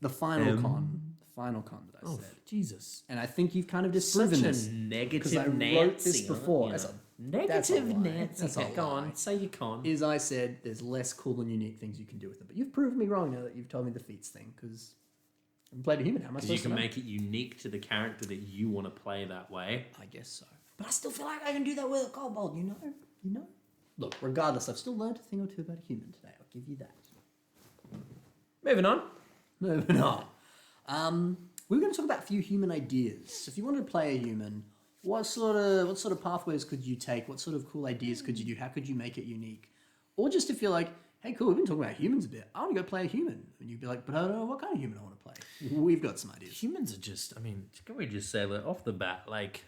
The final con that I said. Jesus. And I think you've kind of disproven this. Negative I Nancy. wrote this before. Yeah. That's a Negative lie. Nancy. That's a Go lie. on, say your con. Is I said there's less cool and unique things you can do with them. But you've proven me wrong now that you've told me the feats thing, because I haven't played a human. How am I Because you supposed to can know? make it unique to the character that you want to play that way. I guess so. But I still feel like I can do that with a kobold, you know? Look, regardless, I've still learned a thing or two about a human today. I'll give you that. Moving on. Moving on. We're going to talk about a few human ideas. So if you wanted to play a human, what sort of pathways could you take? What sort of cool ideas could you do? How could you make it unique? Or just if you're like, hey, cool, we've been talking about humans a bit. I want to go play a human. And you'd be like, but I don't know what kind of human I want to play. We've got some ideas. Humans are just, can we just say that off the bat, like,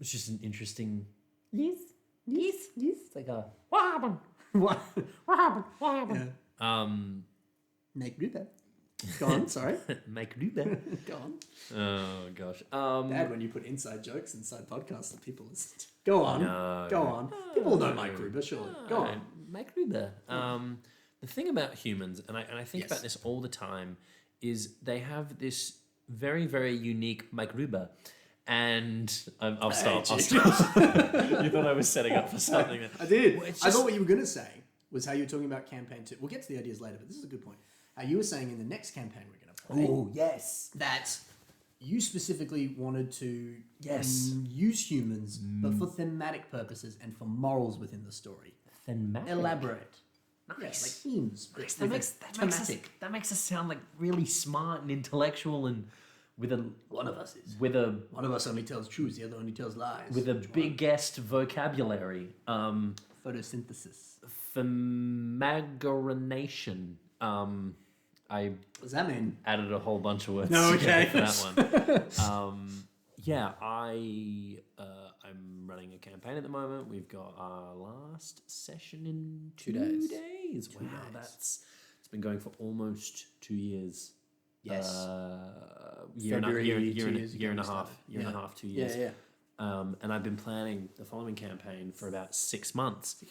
it's just an interesting... Yes. It's like a... What happened? What? What happened? What happened? Yeah. Make do that. Go on, sorry. Make do that. Go on. Oh, gosh. Bad when you put inside jokes inside podcasts that people listen to. Go on. No. Go on. People know Mike Gruber, surely. Go on. Make do that. The thing about humans, and I think Yes. about this all the time, is they have this very, very unique Mike Gruber. And I'll stop. Hey, You thought I was setting up for something. I did. Well, it's I just- thought what you were going to say was how you were talking about campaign 2. We'll get to the ideas later, but this is a good point. How you were saying in the next campaign we're going to play yes. that you specifically wanted to Yes. use humans, but for thematic purposes and for morals within the story. Thematic. Elaborate. Nice. Yeah, like themes. but That with makes, a that, makes us, thematic. that makes us sound like really smart and intellectual and with a One of us is. with a One of us only tells truths, the other only tells lies. with a Which one? biggest vocabulary. Photosynthesis. Themagorination. I What does that mean? added a whole bunch of words No, together okay. for that one. Yeah, I'm running a campaign at the moment. We've got our last session in 2 days. days. Wow, days. it's been going for almost 2 years. Yes. Year and a February, 2 years year and a ago we half, started. year and a Yeah. half, 2 years. Yeah. And I've been planning the following campaign for about 6 months.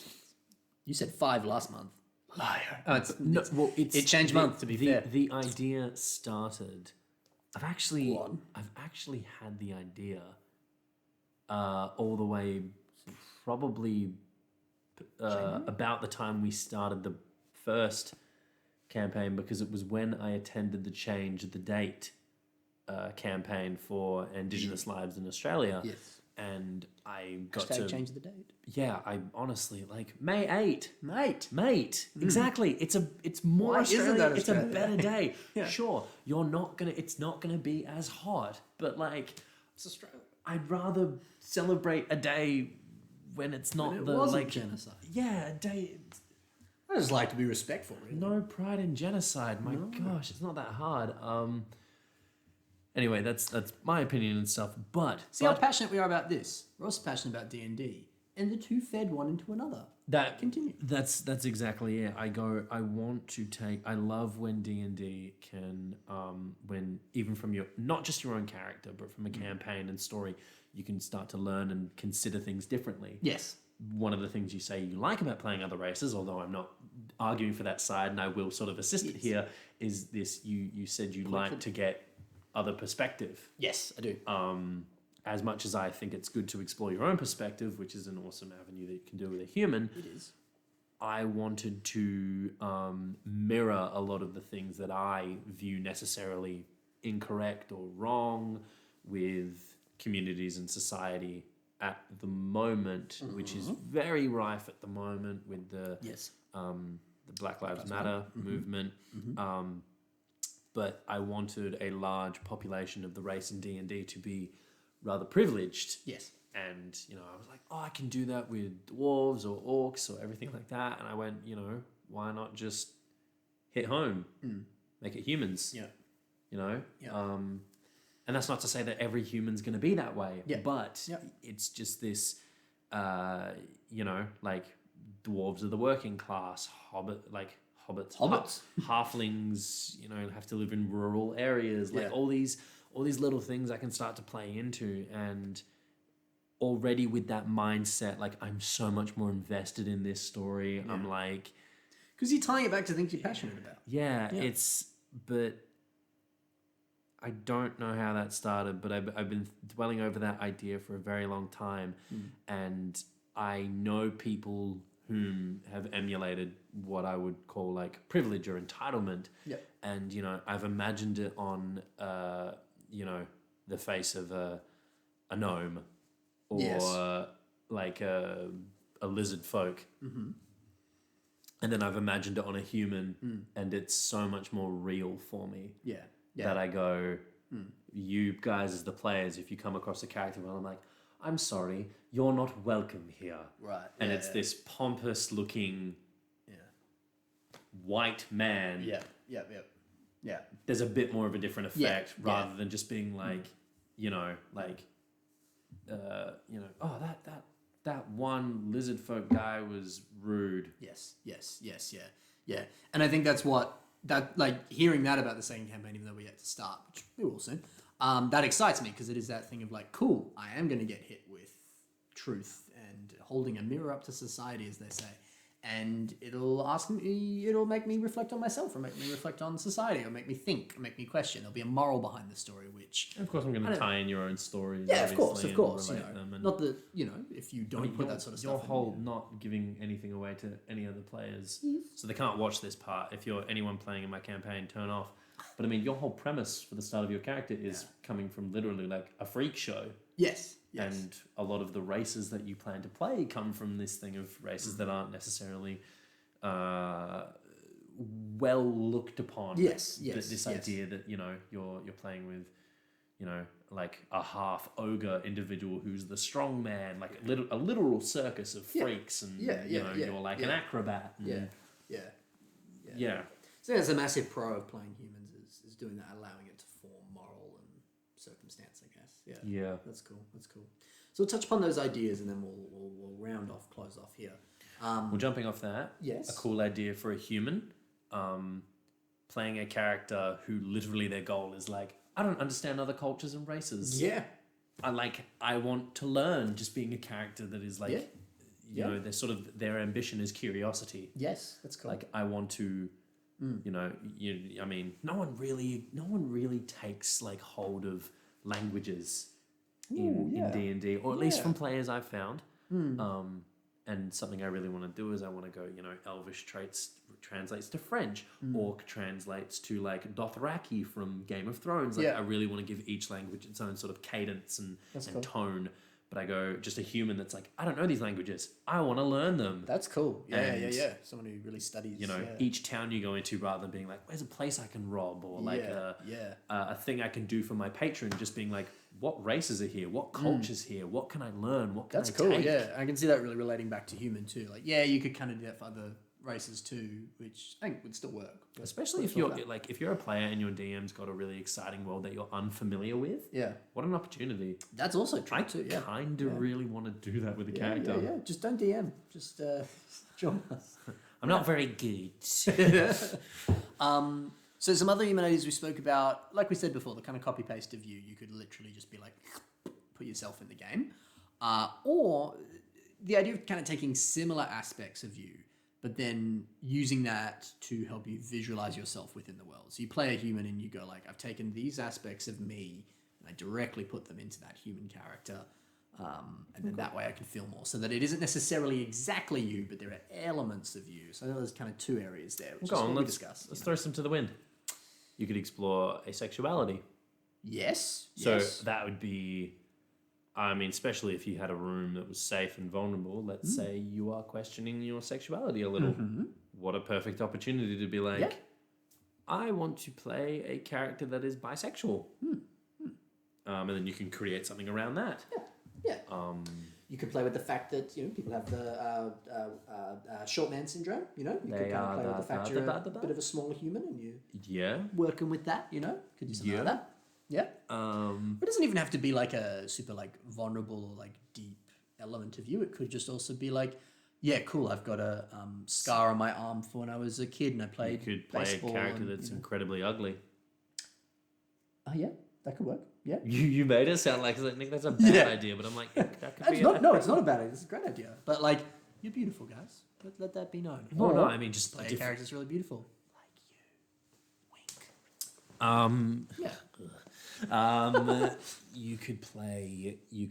You said 5 last month. Liar. Oh, It changed month, to be fair. The idea started. I've actually Go on. had the idea all the way probably about the time we started the first campaign, because it was when I attended the Change the Date campaign for Indigenous Lives in Australia. Yes. And I got Hashtag to change the date. yeah, I honestly like May 8. Mate. Exactly. It's more Why isn't Australian. that It's a Australia better Day? day. Yeah. Sure, it's not gonna be as hot, but like It's Australia. I'd rather celebrate a day when it's not It the wasn't like genocide. yeah, a day. I just like to be respectful, really. No pride in genocide. My gosh, it's not that hard. Anyway, that's my opinion and stuff. But See how passionate we are about this. We're also passionate about D&D. And the two fed one into another. that Continue. That's exactly it. I want to take. I love when D&D can, when even from your not just your own character, but from a campaign and story, you can start to learn and consider things differently. Yes. One of the things you say you like about playing other races, although I'm not arguing for that side, and I will sort of assist it here, is this: you said you like to get other perspective. Yes, I do. As much as I think it's good to explore your own perspective, which is an awesome avenue that you can do with a human, It is. I wanted to mirror a lot of the things that I view necessarily incorrect or wrong with communities and society at the moment, which is very rife at the moment with the Yes. the Black Lives Matter movement. But I wanted a large population of the race in D&D to be rather privileged. Yes. And, you know, I was like, oh, I can do that with dwarves or orcs or everything like that. And I went, you know, why not just hit home? Make it humans. Yeah. You know? Yeah. And that's not to say that every human's going to be that way. Yeah. But it's just this, you know, like dwarves are the working class, hobbits, halflings, you know, have to live in rural areas. Like all these little things I can start to play into. And already with that mindset, like I'm so much more invested in this story. I'm like, because you're tying it back to things you're passionate about. But I don't know how that started, but I've been dwelling over that idea for a very long time. And I know people whom have emulated what I would call like privilege or entitlement. And, you know, I've imagined it on, you know, the face of a gnome or like a lizard folk. And then I've imagined it on a human and it's so much more real for me. That I go, you guys as the players, if you come across a character well, I'm like, I'm sorry, you're not welcome here. Right. And it's this pompous looking white man. Yeah. There's a bit more of a different effect rather than just being like, you know, like, oh, that one lizard folk guy was rude. Yes. And I think that's what like hearing that about the second campaign, even though we're yet to start, which we will soon, that excites me because it is that thing of like, cool, I am going to get hit with truth and holding a mirror up to society, as they say. And it'll make me reflect on myself, or make me reflect on society, or make me think, or make me question. There'll be a moral behind the story, which... Of course, I'm going to tie in your own stories. Yeah, of course. You know, And not that, you know, if you don't put that sort of stuff your in. whole not giving anything away to any other players. So they can't watch this part. If you're anyone playing in my campaign, turn off. But I mean, your whole premise for the start of your character is coming from literally like a freak show. Yes. And a lot of the races that you plan to play come from this thing of races that aren't necessarily well looked upon. This idea that, you know, you're playing with, you know, like a half ogre individual who's the strong man, like a literal circus of freaks, and you're like an acrobat. And, So that's a massive pro of playing humans is doing that, allowing it to form moral and circumstance, I guess. Yeah. That's cool. So we'll touch upon those ideas and then we'll close off here. Well, jumping off that, yes, a cool idea for a human, playing a character who literally their goal is like, I don't understand other cultures and races. Yeah. I want to learn, just being a character that is like, you know, their ambition is curiosity. Yes, that's cool. Like I want to, you know, I mean, no one really takes like hold of languages in D&D, or at least from players I've found. And something I really want to do is I want to go, you know, Elvish translates to French, Orc translates to like Dothraki from Game of Thrones. Like I really want to give each language its own sort of cadence and tone. But I go, just a human that's like, I don't know these languages. I want to learn them. That's cool. Yeah. Someone who really studies. You know, each town you go into, rather than being like, where's a place I can rob, or like a thing I can do for my patron, just being like, what races are here? What culture's here? What can I learn? What can I cool. take? Yeah, I can see that really relating back to human too. Like, you could kind of do that for other races too, which I think would still work. Especially if you're a player and your DM's got a really exciting world that you're unfamiliar with. Yeah. What an opportunity. That's also true too. I kind of really want to do that with a character. Yeah. Just don't DM. Just join us. I'm not very good. So some other human ideas we spoke about, like we said before, the kind of copy paste of you could literally just be like, put yourself in the game. Or the idea of kind of taking similar aspects of you but then using that to help you visualize yourself within the world. So you play a human and you go like, I've taken these aspects of me and I directly put them into that human character. And then that way I can feel more, so that it isn't necessarily exactly you, but there are elements of you. So there's kind of two areas there, which is what we discussed. Let's throw some to the wind. You could explore asexuality. Yes. So yes. that would be, I mean, especially if you had a room that was safe and vulnerable. Let's say you are questioning your sexuality a little. What a perfect opportunity to be like, Yeah. I want to play a character that is bisexual. And then you can create something around that. Yeah. You could play with the fact that people have the short man syndrome. You could kind of play with the fact you're a bit of a smaller human and you're working with that. Could do something like that. Yeah. It doesn't even have to be like a super like vulnerable or like deep element of you. It could just also be like, yeah, cool. I've got a scar on my arm from when I was a kid and I played. You could play baseball a character and, that's incredibly ugly. Oh yeah, that could work. Yeah. You made it sound like Nick, that's a bad idea, but I'm like, that could be. It's not a bad idea. It's a great idea. But like, you're beautiful, guys. Let that be known. No, I mean just play a character that's really beautiful, like you. Wink. Yeah. You could play. You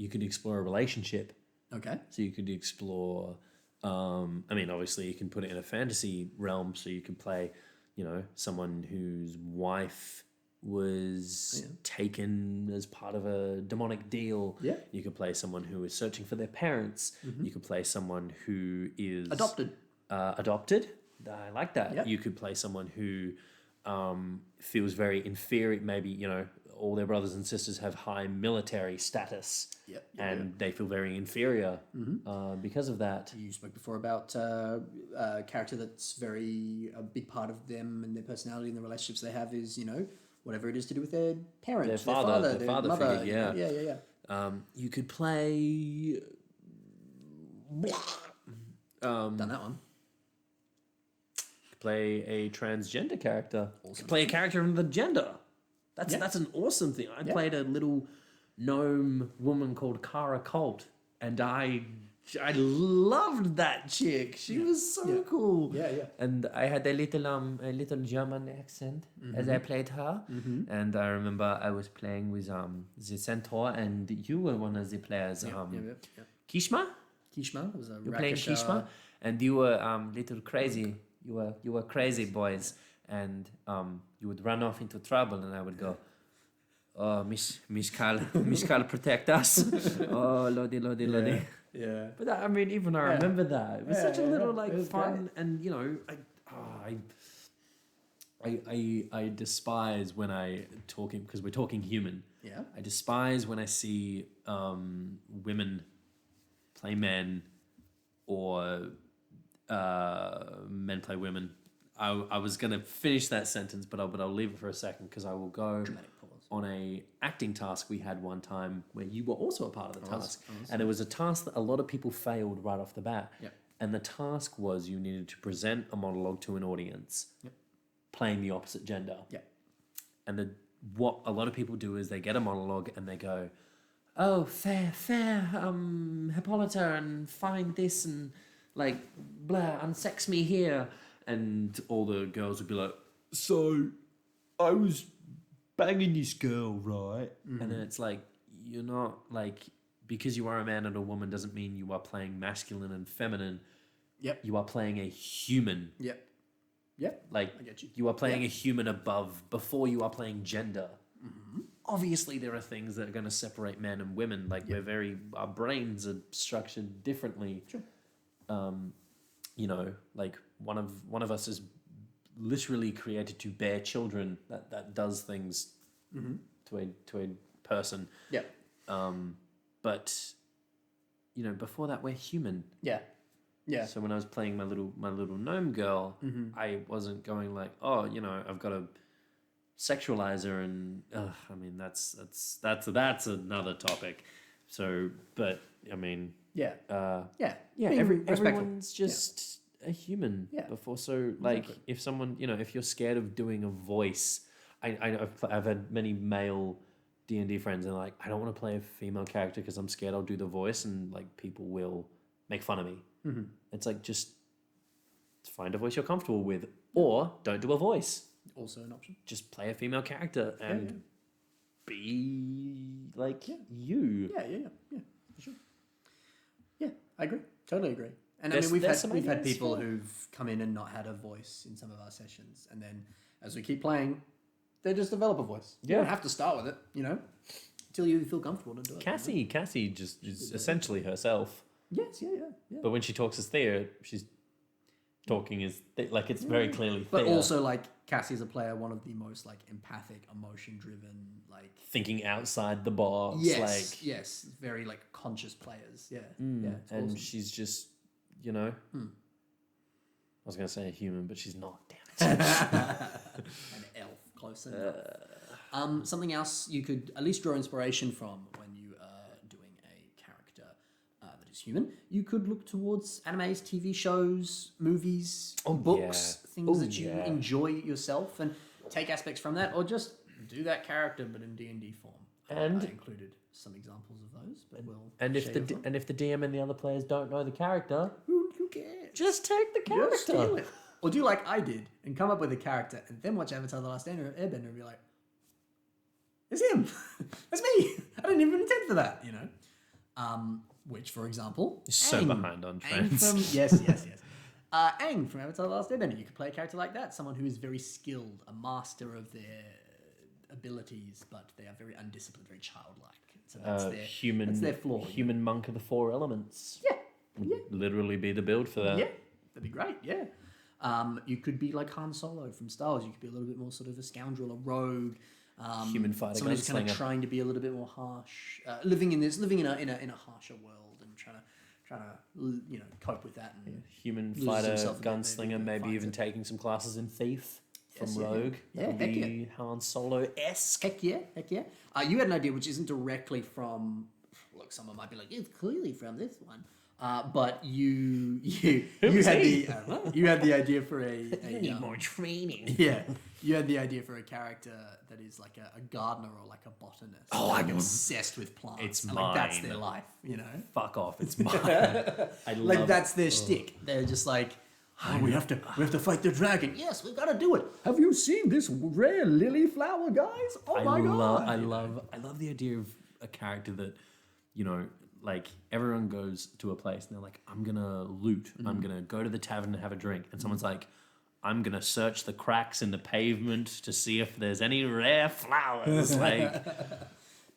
could explore a relationship. Okay. So you could explore. I mean, obviously, you can put it in a fantasy realm. So you could play, someone whose wife was taken as part of a demonic deal. Yeah. You could play someone who is searching for their parents. You could play someone who is Adopted. Adopted. I like that. Yep. You could play someone who feels very inferior. Maybe, all their brothers and sisters have high military status. Yep. And they feel very inferior because of that. You spoke before about a character that's a big part of them and their personality and the relationships they have is, whatever it is to do with their parent, Their father mother. figure, Yeah. You could play... Done that one. Play a transgender character. Awesome. Play a character in the gender. That's an awesome thing. I played a little gnome woman called Kara Colt, and I loved that chick. She was so cool. Yeah. And I had a little German accent as I played her. And I remember I was playing with the centaur, and you were one of the players. Kishma? Kishma was a You were playing Kishma, and you were little crazy. You were crazy boys, and you would run off into trouble, and I would go, "Oh, Miss Carl, protect us! Oh, Lordy. Yeah. But I mean, even I remember that. It was such a little fun, great. and I despise when because we're talking human. Yeah. I despise when I see women play men or men play women. I was gonna finish that sentence, but I'll leave it for a second because I will go on a acting task we had one time where you were also a part of the task, and it was a task that a lot of people failed right off the bat. Yep. And the task was you needed to present a monologue to an audience, playing the opposite gender. Yep. And what a lot of people do is they get a monologue and they go, "Oh, fair, Hippolyta, and find this and like blah, unsex me here." And all the girls would be like, "So, I was banging this girl, right?" And then it's like, you're not like, because you are a man and a woman doesn't mean you are playing masculine and feminine. Yep. You are playing a human. Yep. Like, I get you. you are playing a human before you are playing gender. Obviously, there are things that are going to separate men and women. Like, our brains are structured differently. Sure. Like one of us is literally created to bear children. That does things to a person. Yeah. But before that, we're human. Yeah. Yeah. So when I was playing my little gnome girl, I wasn't going like, "Oh, I've got to sexualize her," and I mean that's another topic. So, but I mean, everyone's just a human before. So, like, if someone, if you're scared of doing a voice, I've had many male D&D friends, and like, I don't want to play a female character because I'm scared I'll do the voice, and like people will make fun of me. It's like, just find a voice you're comfortable with, or don't do a voice. Also an option. Just play a female character and be like you. Yeah, for sure. Yeah, I agree. Totally agree. And There's- I mean, there's some we've had ideas, people yeah. who've come in and not had a voice in some of our sessions, and then as we keep playing, they just develop a voice. You don't Yeah. have to start with it, until you feel comfortable to do it. Cassie just is essentially herself. Yes, yeah. But when she talks as Thea, she's talking as like it's very clearly But Thea. also, like, Cassie as a player, one of the most like empathic, emotion-driven, like thinking outside the box. yes, very like conscious players. Yeah, it's And awesome. she's just, I was going to say a human, but she's not, damn it. An elf, close enough. Something else you could at least draw inspiration from when you are doing a character that is human. You could look towards animes, TV shows, movies, books, things that you enjoy yourself, and take aspects from that, or just do that character but in D&D form. And I included some examples of those, but we'll if the DM and the other players don't know the character, who cares? just take the character. Just steal it. Or do like I did and come up with a character and then watch Avatar The Last Airbender and be like, it's him. That's me. I didn't even intend for that, Which, for example, So Aang. behind on Aang trends. from, yes. Aang from Avatar The Last Airbender. You could play a character like that, someone who is very skilled, a master of their abilities, but they are very undisciplined, very childlike. So that's Human, their flaw. Human monk of the four elements. Yeah. Would literally be the build for that. Yeah, that'd be great. Yeah, you could be like Han Solo from Star Wars. You could be a little bit more sort of a scoundrel, a rogue, Human fighter, someone who's kind of gunslinger. trying to be a little bit more harsh, living in a harsher world and trying to cope with that. And Human loses fighter, himself a bit, gunslinger, maybe finds even it. taking some classes in Thief from Yes, yeah. Rogue. Yeah, That would heck be Han Solo-esque. Heck yeah. You had an idea which isn't directly from. Look, someone might be like, it's clearly from this one. But you was had he? you had the idea for a Need more training. yeah, you had the idea for a character that is like a gardener or like a botanist. Oh, like I know. obsessed with plants. It's and, like, that's mine. their life, Fuck off, it's mine. I Like love that's their shtick. They're just like, oh, we have to fight the dragon. Yes, we've got to do it. Have you seen this rare lily flower, guys? Oh my god! I love the idea of a character that, like everyone goes to a place and they're like, I'm gonna loot. I'm gonna go to the tavern and have a drink. And someone's like, I'm gonna search the cracks in the pavement to see if there's any rare flowers. Like,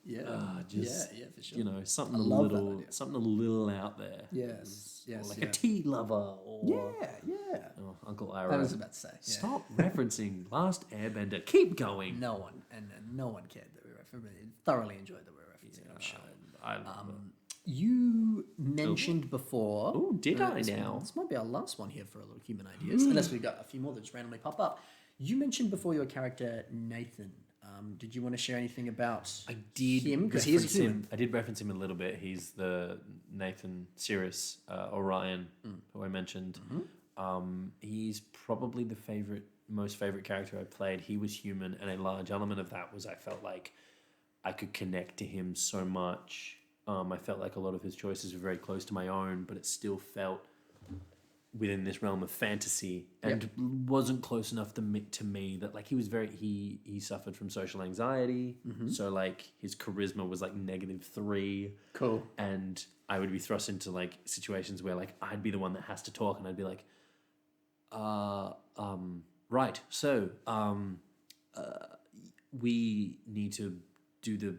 Yeah, just yeah, for sure. something I a love that little, idea. something a little out there. Yes, Or yes, like yeah. a tea lover, or Yeah. oh, Uncle I Ira. was about to say. Yeah. Stop referencing Last Airbender. Keep going. No one, and no one cared that we thoroughly enjoyed that we were referencing. I'm sure. I love it. You mentioned before. Oh, did I this now? one- this might be our last one here for a little human ideas, unless we've got a few more that just randomly pop up. You mentioned before your character Nathan. Did you want to share anything about I did him? Because he is a reference human. him. I did reference him a little bit. He's the Nathan Sirius Orion, who I mentioned. He's probably the most favorite character I played. He was human, and a large element of that was I felt like I could connect to him so much. I felt like a lot of his choices were very close to my own, but it still felt within this realm of fantasy and wasn't close enough to me that like he suffered from social anxiety. So like his charisma was like -3. Cool. And I would be thrust into like situations where like I'd be the one that has to talk and I'd be like, right. So, we need to do the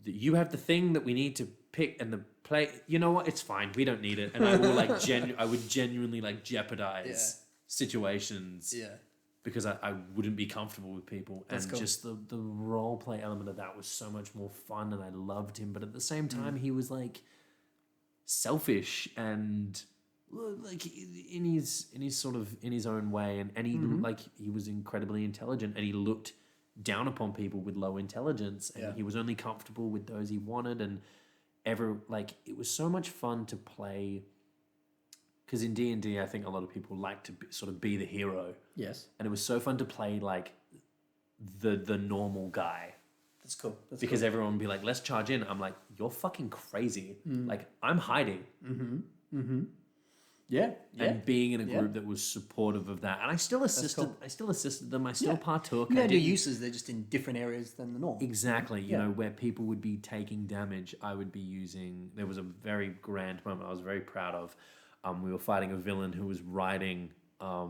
you have the thing that we need to pick and the play. You know what? It's fine. We don't need it. And I will like I would genuinely like jeopardize situations. Yeah. Because I wouldn't be comfortable with people. That's and cool. just the role play element of that was so much more fun and I loved him. But at the same time, he was like selfish and like in his own way. And he like he was incredibly intelligent and he looked down upon people with low intelligence. And he was only comfortable with those he wanted. And it was so much fun to play. Because in D&D, I think a lot of people like to sort of be the hero. Yes. And it was so fun to play like the normal guy. That's cool. Because everyone would be like, let's charge in. I'm like, you're fucking crazy. Like, I'm hiding. Yeah. and being in a group that was supportive of that. And I still assisted. cool. I still assisted them. I still partook. You I had your didn't- uses, they're just in different areas than the norm. Exactly. You know, where people would be taking damage, I would be using. There was a very grand moment I was very proud of. We were fighting a villain who was riding a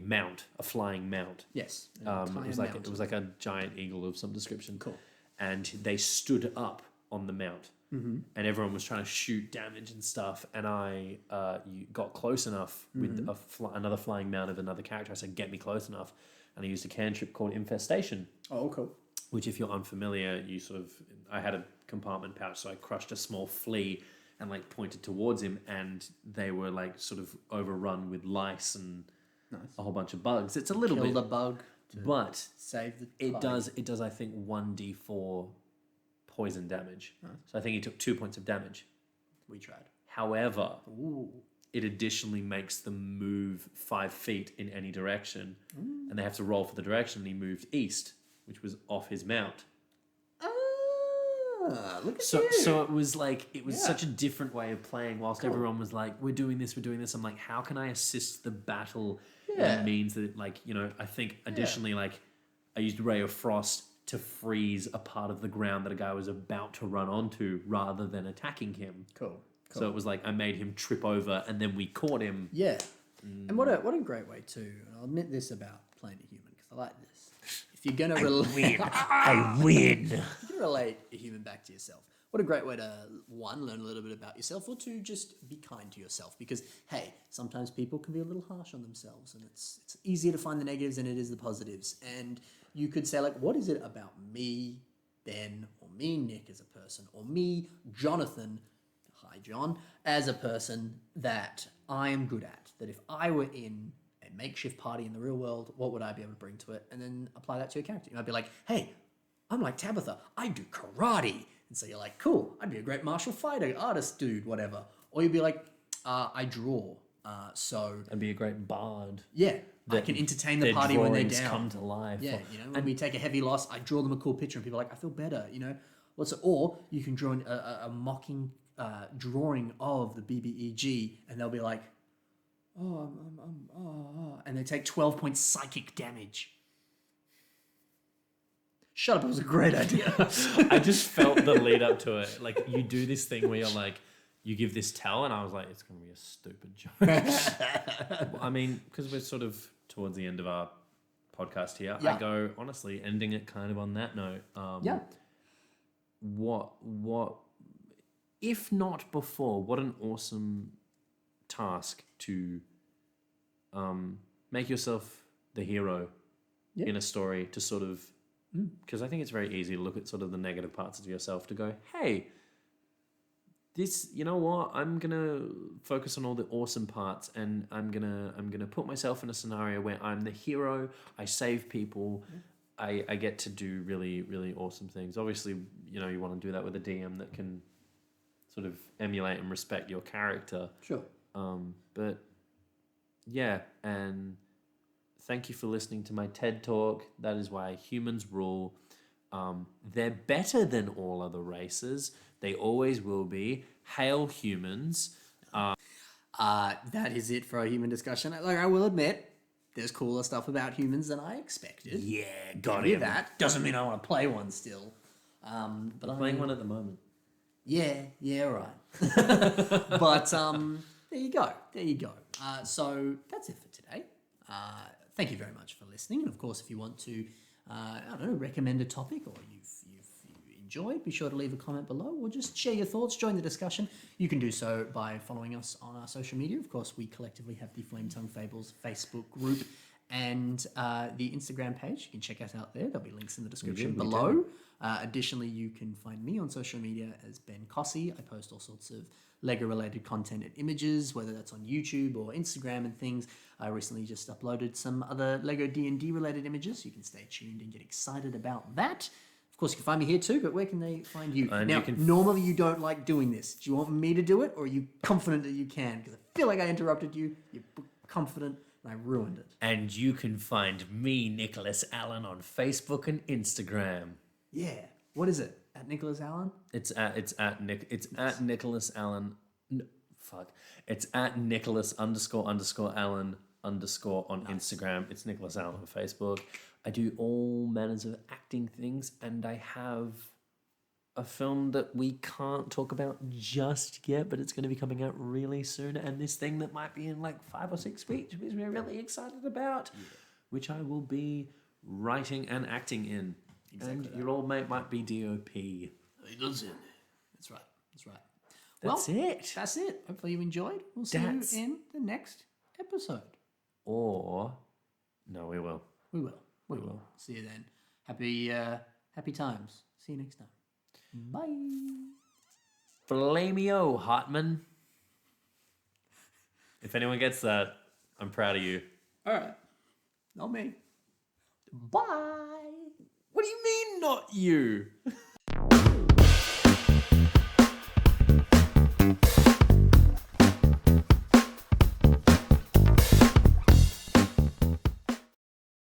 mount, a flying mount. Yes. It was like a giant eagle of some description. Cool. And they stood up on the mount, and everyone was trying to shoot damage and stuff. And I got close enough with another flying mount of another character. I said, "Get me close enough," and I used a cantrip called Infestation. Oh, cool. Which, if you're unfamiliar, I had a compartment pouch, so I crushed a small flea and like pointed towards him, and they were like sort of overrun with lice and a whole bunch of bugs. It's a little Kill bit, the bug. but Save the it party. does I think 1d4 poison damage. So I think he took 2 points of damage. We tried. However, it additionally makes them move 5 feet in any direction, and they have to roll for the direction. And he moved east, which was off his mount. Look at So you. so it was such a different way of playing. Whilst everyone was like, "We're doing this," I'm like, "How can I assist the battle?" Yeah. It means that, like, you know, I think additionally, like, I used Ray of Frost to freeze a part of the ground that a guy was about to run onto, rather than attacking him. Cool. So it was like I made him trip over, and then we caught him. Yeah. And what a great way too. And I'll admit this about playing a human because I like this. If you're gonna relate, I win. if you relate a human back to yourself, what a great way to one, learn a little bit about yourself, or two, just be kind to yourself. Because hey, sometimes people can be a little harsh on themselves, and it's easier to find the negatives than it is the positives. And you could say, like, what is it about me, Ben, or me, Nick, as a person, or me, Jonathan, hi John, as a person that I am good at? That if I were in a makeshift party in the real world, what would I be able to bring to it? And then apply that to your character. You might be like, hey, I'm like Tabitha, I do karate. And so you're like, cool, I'd be a great martial fighter, artist dude, whatever. Or you'd be like, I draw. So I'd be a great bard. yeah, I can entertain the Their party when they're drawings down. come to life. Yeah, you know, when we take a heavy loss, I draw them a cool picture, and people are like, I feel better, you know. Or you can draw a mocking drawing of the BBEG, and they'll be like, and they take 12 points psychic damage. Shut up, it was a great idea. I just felt the lead up to it. Like, you do this thing where you're like, you give this tell, and I was like, it's going to be a stupid joke. I mean, because we're sort of towards the end of our podcast here, Yeah. I go, honestly, ending it kind of on that note. Yeah. What, if not before, what an awesome task to make yourself the hero in a story, to sort of, because I think it's very easy to look at sort of the negative parts of yourself to go, hey, this, you know what, I'm gonna focus on all the awesome parts, and I'm gonna put myself in a scenario where I'm the hero, I save people, I get to do really, really awesome things. Obviously, you know, you want to do that with a DM that can sort of emulate and respect your character. Sure. But yeah, and thank you for listening to my TED Talk. That is why humans rule. They're better than all other races. They always will be. Hail humans. That is it for our human discussion. Like, I will admit, there's cooler stuff about humans than I expected. Yeah, got Give you him. that. Doesn't mean I want to play one still. But I'm Playing one at the moment. Yeah, right. But there you go. So that's it for today. Thank you very much for listening. And of course, if you want to, I don't know, recommend a topic or you enjoyed, be sure to leave a comment below or just share your thoughts, join the discussion. You can do so by following us on our social media. Of course, we collectively have the Flametongue Fables Facebook group and the Instagram page. You can check us out there. There'll be links in the description we below. Additionally, you can find me on social media as Ben Cossey. I post all sorts of Lego-related content and images, whether that's on YouTube or Instagram and things. I recently just uploaded some other Lego D&D related images. You can stay tuned and get excited about that. Of course, you can find me here too, but where can they find you? And now, you can normally you don't like doing this. Do you want me to do it, or are you confident that you can? Because I feel like I interrupted you. You're confident, and I ruined it. And you can find me, Nicholas Allen, on Facebook and Instagram. Yeah. What is it? At Nicholas Allen? It's at Nicholas Allen Fuck. It's at Nicholas __Allen_ on Instagram. It's Nicholas Allen on Facebook. I do all manners of acting things, and I have a film that we can't talk about just yet, but it's going to be coming out really soon. And this thing that might be in like 5 or 6 weeks, which we're really excited about, which I will be writing and acting in. Exactly. And your old mate might be DOP. He does it. That's right. That's right. That's it. That's it. Hopefully you enjoyed. We'll see you in the next episode. Or, no, we will. We will. We will. See you then. Happy times. See you next time. Bye. Flameo, Hartman. If anyone gets that, I'm proud of you. All right. Not me. Bye. What do you mean, not you?